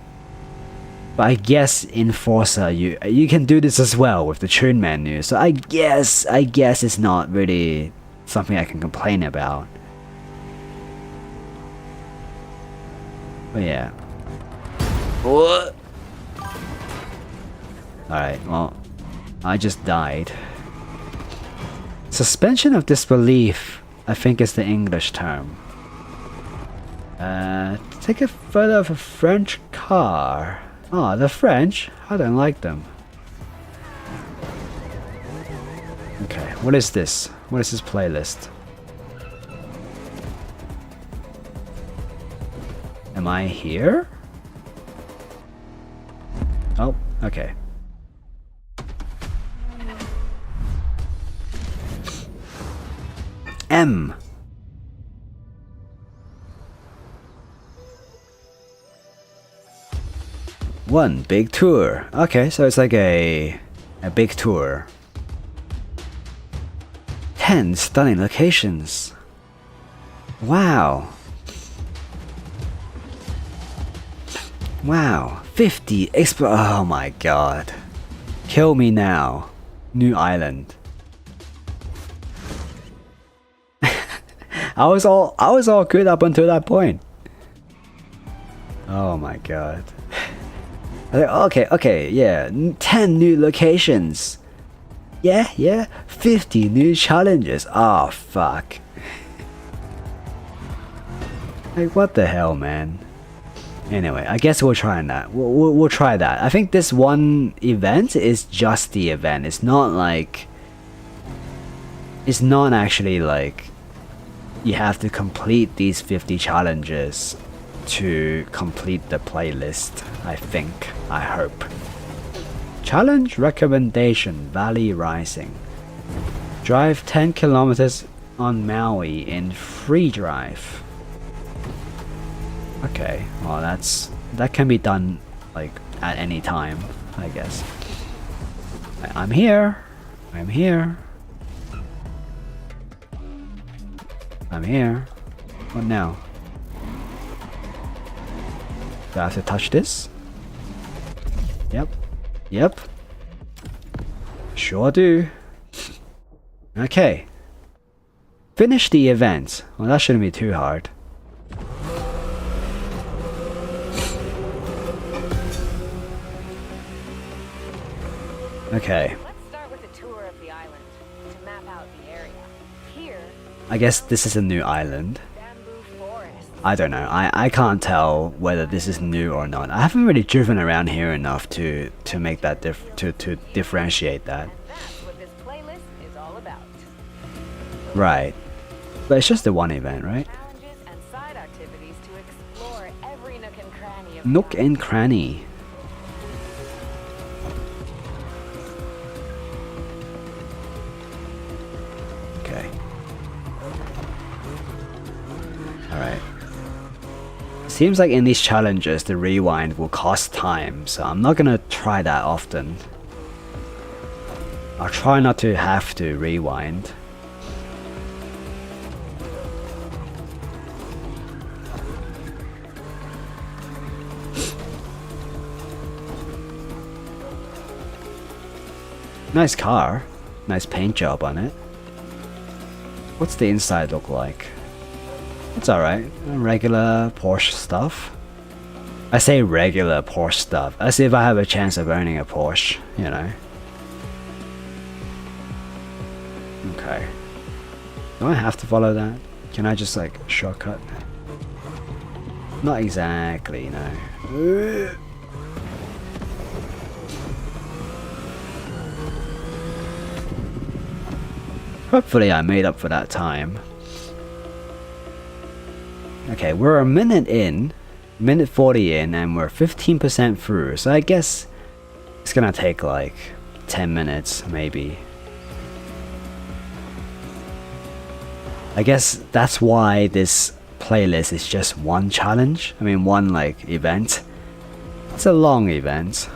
But I guess in Forza you can do this as well with the tune menu, so I guess it's not really something I can complain about. But yeah. What? Alright, well, I just died. Suspension of disbelief, I think is the English term. Take a photo of a French car. Oh, the French? I don't like them. Okay, what is this? What is this playlist? Am I here? Oh, okay. M. One big tour. Okay, so it's like a big tour. 10 stunning locations. Wow. Wow. 50 oh my god. Kill me now. New island. I was all good up until that point. Oh my god. Okay, yeah. 10 new locations. Yeah. 50 new challenges. Oh fuck. Like what the hell, man? Anyway, I guess we'll try that. We'll try that. I think this one event is just the event. It's not like... It's not actually like... You have to complete these 50 challenges to complete the playlist, I think. I hope. Challenge recommendation, Valley Rising. Drive 10 kilometers on Maui in free drive. Okay, well that can be done like at any time, I guess. I'm here. I'm here. What now? Do I have to touch this? Yep. Sure do. Okay. Finish the event. Well, that shouldn't be too hard. Okay. Let's start with a tour of the island to map out the area. Here, I guess this is a new island. bamboo forest. I don't know. I can't tell whether this is new or not. I haven't really driven around here enough to make that to differentiate that. And that's what this playlist is all about. Right. But it's just the one event, right? Challenges and side activities to explore every nook and cranny of Nook the and cranny. Okay. Alright. Seems like in these challenges the rewind will cost time, so I'm not gonna try that often. I'll try not to have to rewind. Nice car. Nice paint job on it. What's the inside look like? It's alright. Regular Porsche stuff. I say regular Porsche stuff as if I have a chance of owning a Porsche, you know. Okay. Do I have to follow that? Can I just like shortcut? Not exactly, no. Hopefully I made up for that time. Okay, we're a minute in, minute 40 in, and we're 15% through, so I guess it's gonna take like 10 minutes, maybe. I guess that's why this playlist is just one challenge. I mean, one like event. It's a long event.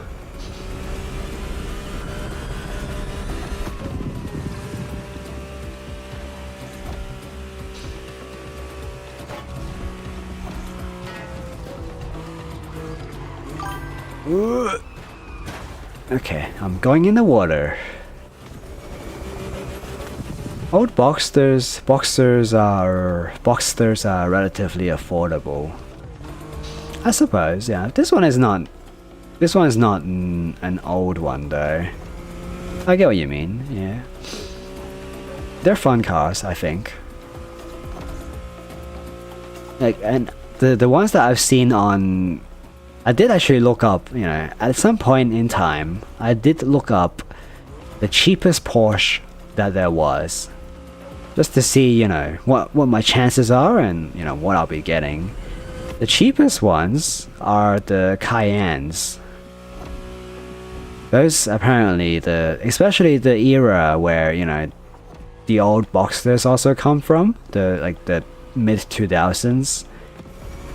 Okay, I'm going in the water. Old Boxsters are relatively affordable. I suppose, yeah. This one is not an old one though. I get what you mean, yeah. They're fun cars, I think. Like, and the ones that I've seen on, I did actually look up, you know, at some point in time, I did look up the cheapest Porsche that there was, just to see, you know, what my chances are and, you know, what I'll be getting. The cheapest ones are the Cayennes. Those apparently, especially the era where, you know, the old Boxsters also come from, the mid 2000s.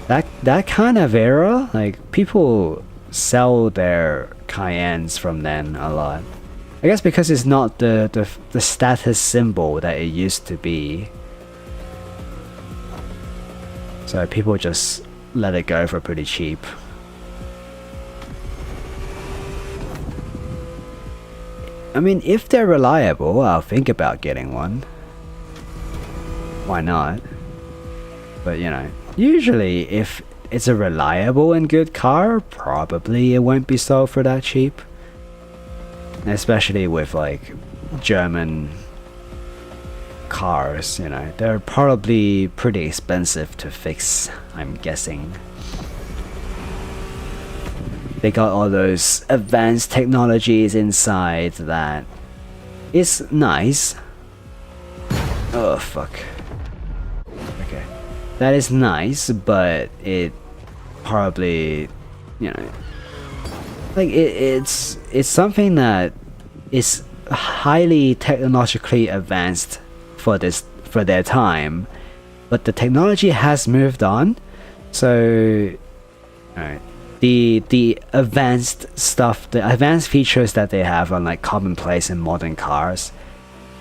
That kind of era, like, people sell their Cayennes from then a lot. I guess because it's not the status symbol that it used to be. So people just let it go for pretty cheap. I mean, if they're reliable, I'll think about getting one. Why not? But, you know, usually if it's a reliable and good car, probably it won't be sold for that cheap. Especially with, like, German cars, you know, they're probably pretty expensive to fix, I'm guessing. They got all those advanced technologies inside that is nice. Oh fuck. Okay. That is nice, but it probably, you know, like it's something that is highly technologically advanced for their time, but the technology has moved on. So, alright, the advanced stuff, the advanced features that they have are like commonplace in modern cars,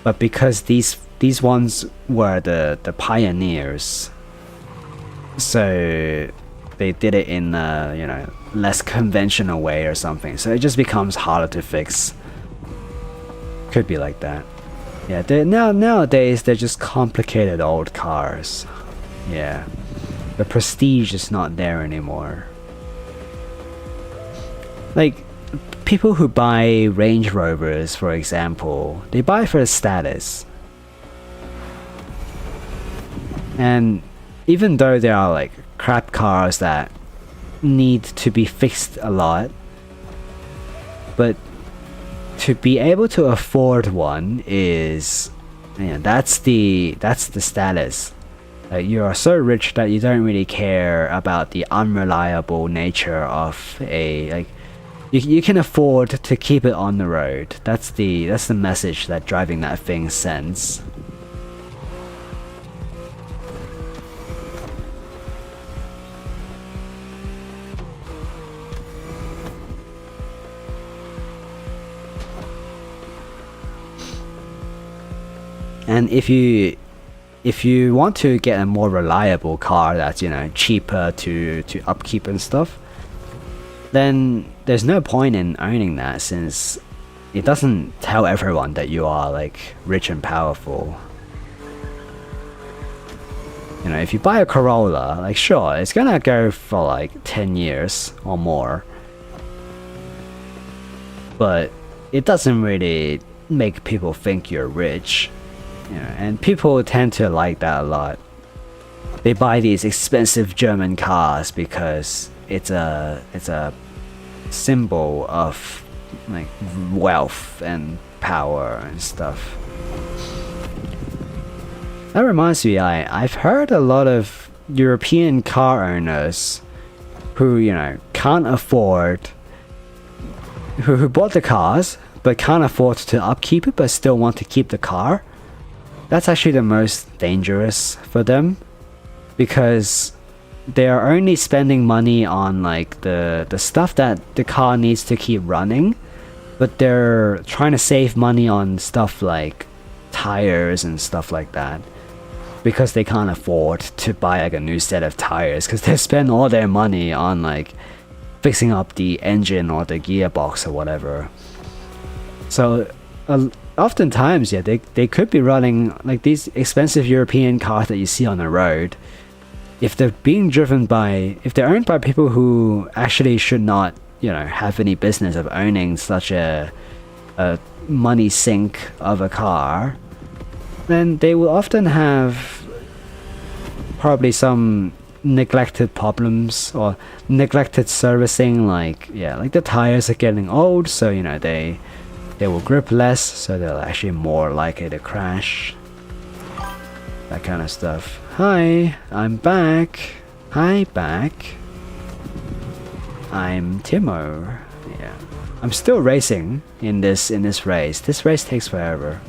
but because these ones were the pioneers, so they did it in a, you know, less conventional way or something, so it just becomes harder to fix. Could be like that. Yeah, nowadays they're just complicated old cars. Yeah, the prestige is not there anymore. Like, people who buy Range Rovers, for example, they buy for status. And even though there are like crap cars that need to be fixed a lot, but to be able to afford one is, you know, that's the status. Like, you are so rich that you don't really care about the unreliable nature of a, like, you can afford to keep it on the road. That's the message that driving that thing sends. And if you want to get a more reliable car that's, you know, cheaper to upkeep and stuff, then there's no point in owning that, since it doesn't tell everyone that you are like rich and powerful. You know, if you buy a Corolla, like, sure, it's gonna go for like 10 years or more, but it doesn't really make people think you're rich. You know, and people tend to like that a lot. They buy these expensive German cars because it's a symbol of like wealth and power and stuff. That reminds me, I've heard a lot of European car owners who, you know, can't afford, who bought the cars but can't afford to upkeep it but still want to keep the car. That's actually the most dangerous for them, because they are only spending money on like the stuff that the car needs to keep running, but they're trying to save money on stuff like tires and stuff like that, because they can't afford to buy like a new set of tires, because they spend all their money on like fixing up the engine or the gearbox or whatever. So oftentimes, yeah, they could be running like these expensive European cars that you see on the road. If they're being driven by, if they're owned by people who actually should not, you know, have any business of owning such a money sink of a car, then they will often have probably some neglected problems or neglected servicing, like, yeah, like the tires are getting old, so, you know, they will grip less, so they're actually more likely to crash. That kind of stuff. Hi, I'm back. Hi, back. I'm Timo. Yeah, I'm still racing in this race. This race takes forever.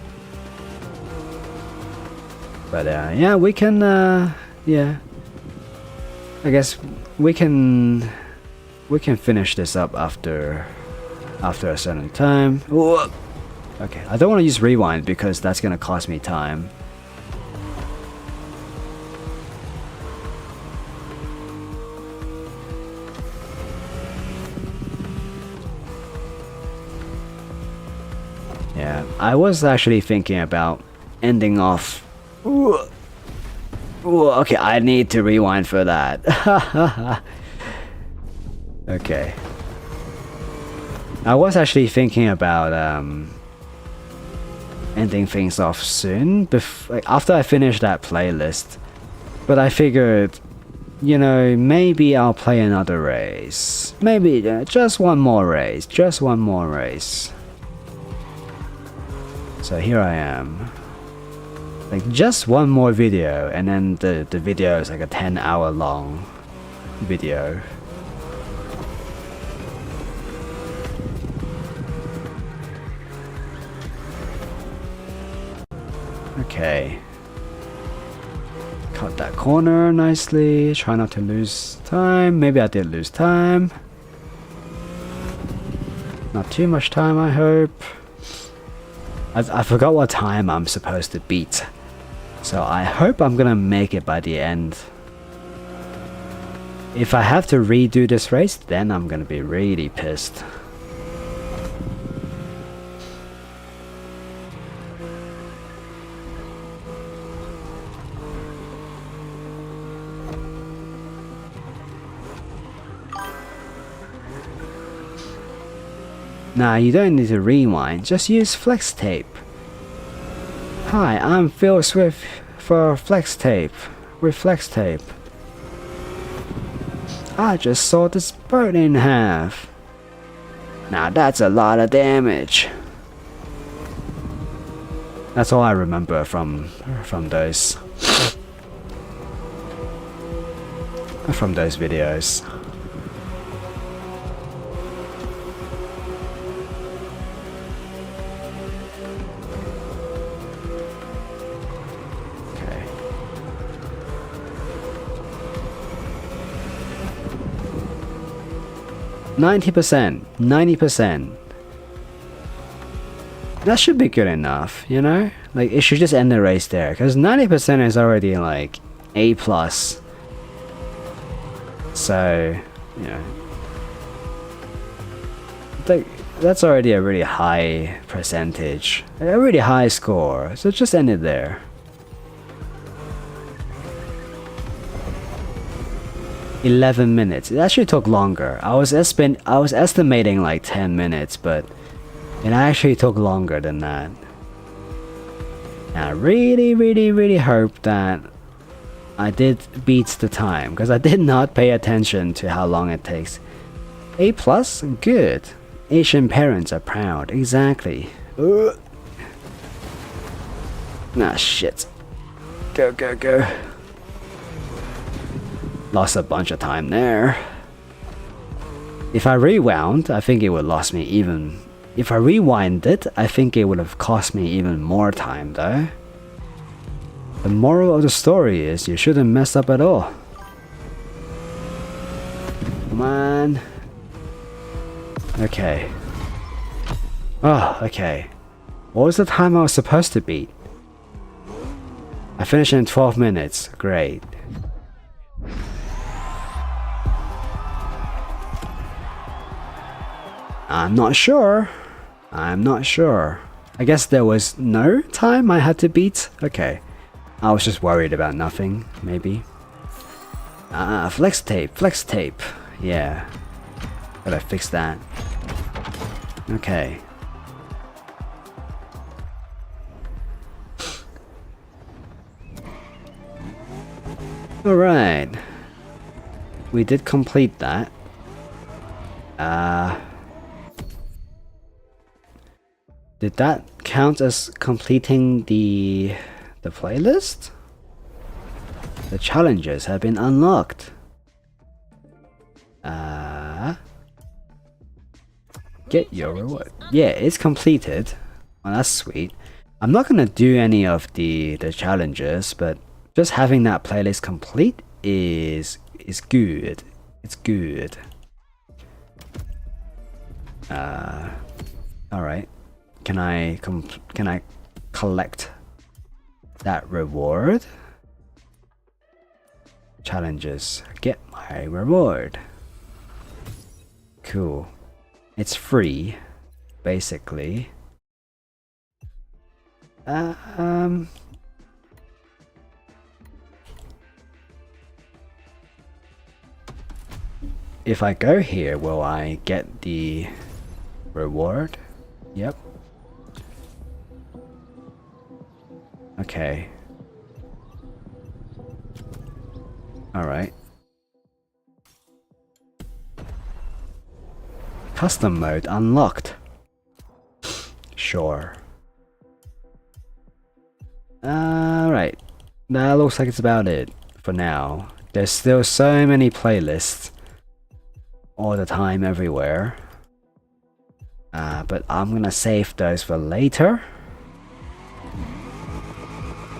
But yeah, we can. Yeah, I guess we can finish this up after a certain time. Ooh. Okay, I don't want to use rewind because that's gonna cost me time. Yeah, I was actually thinking about ending off. Ooh. Ooh, okay, I need to rewind for that. Okay. I was actually thinking about ending things off soon, like after I finish that playlist. But I figured, you know, maybe I'll play another race. Maybe just one more race. Just one more race. So here I am. Like just one more video, and then the video is like a 10-hour long video. Okay. Cut that corner nicely. Try not to lose time. Maybe I did lose time. Not too much time, I hope. I forgot what time I'm supposed to beat. So I hope I'm gonna make it by the end. If I have to redo this race, then I'm gonna be really pissed. Nah, you don't need to rewind, just use flex tape. Hi, I'm Phil Swift for flex tape. With flex tape. I just saw this burn in half. Now that's a lot of damage. That's all I remember from those videos. Okay. 90%. That should be good enough, you know? Like, it should just end the race there, because 90% is already like A+. So, you know, that's already a really high percentage, a really high score. So just end it there. $11 minutes. It actually took longer. I was estimating like 10 minutes, but it actually took longer than that. And I really hope that I did beat the time, because I did not pay attention to how long it takes. A+? Good. Asian parents are proud. Exactly. Nah, shit. Go. Lost a bunch of time there. If I rewound, I think it would lost me even... If I rewind it, I think it would have cost me even more time though. The moral of the story is you shouldn't mess up at all. Come on. Okay. Oh, okay. What was the time I was supposed to beat? I finished in 12 minutes. Great. I'm not sure. I'm not sure. I guess there was no time I had to beat? Okay. I was just worried about nothing, maybe. Flex tape. Yeah. Gotta fix that. Okay. Alright. We did complete that. Did that count as completing the playlist? The challenges have been unlocked. Get your reward. Yeah, it's completed. Oh, that's sweet. I'm not gonna do any of the challenges, but just having that playlist complete is good. It's good. Alright. Can I collect that reward? Challenges. Get my reward. Cool. It's free, basically. If I go here, will I get the reward? Yep. Okay. Alright. Custom mode unlocked. Sure. Alright. That looks like it's about it for now. There's still so many playlists all the time, everywhere. But I'm gonna save those for later.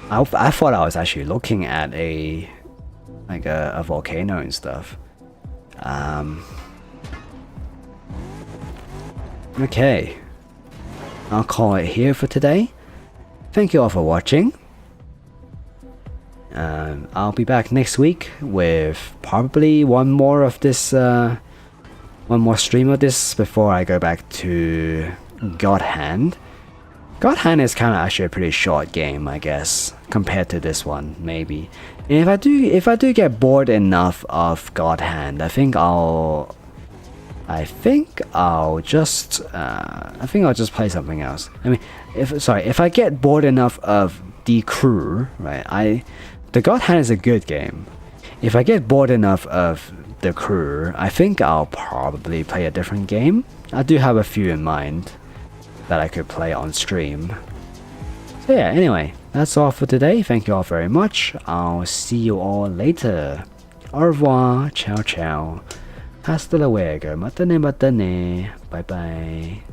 I thought I was actually looking at a volcano and stuff. Okay. I'll call it here for today. Thank you all for watching. I'll be back next week with probably one more stream of this before I go back to God Hand. God Hand is kind of actually a pretty short game, I guess, compared to this one, maybe. And if I do get bored enough of God Hand, I think I'll just play something else. I mean, if I get bored enough of the CREW, right? The God Hand is a good game. If I get bored enough of the CREW, I think I'll probably play a different game. I do have a few in mind that I could play on stream. So yeah, anyway, that's all for today. Thank you all very much. I'll see you all later. Au revoir. Ciao ciao. Hasta luego. Matane matane. Bye bye.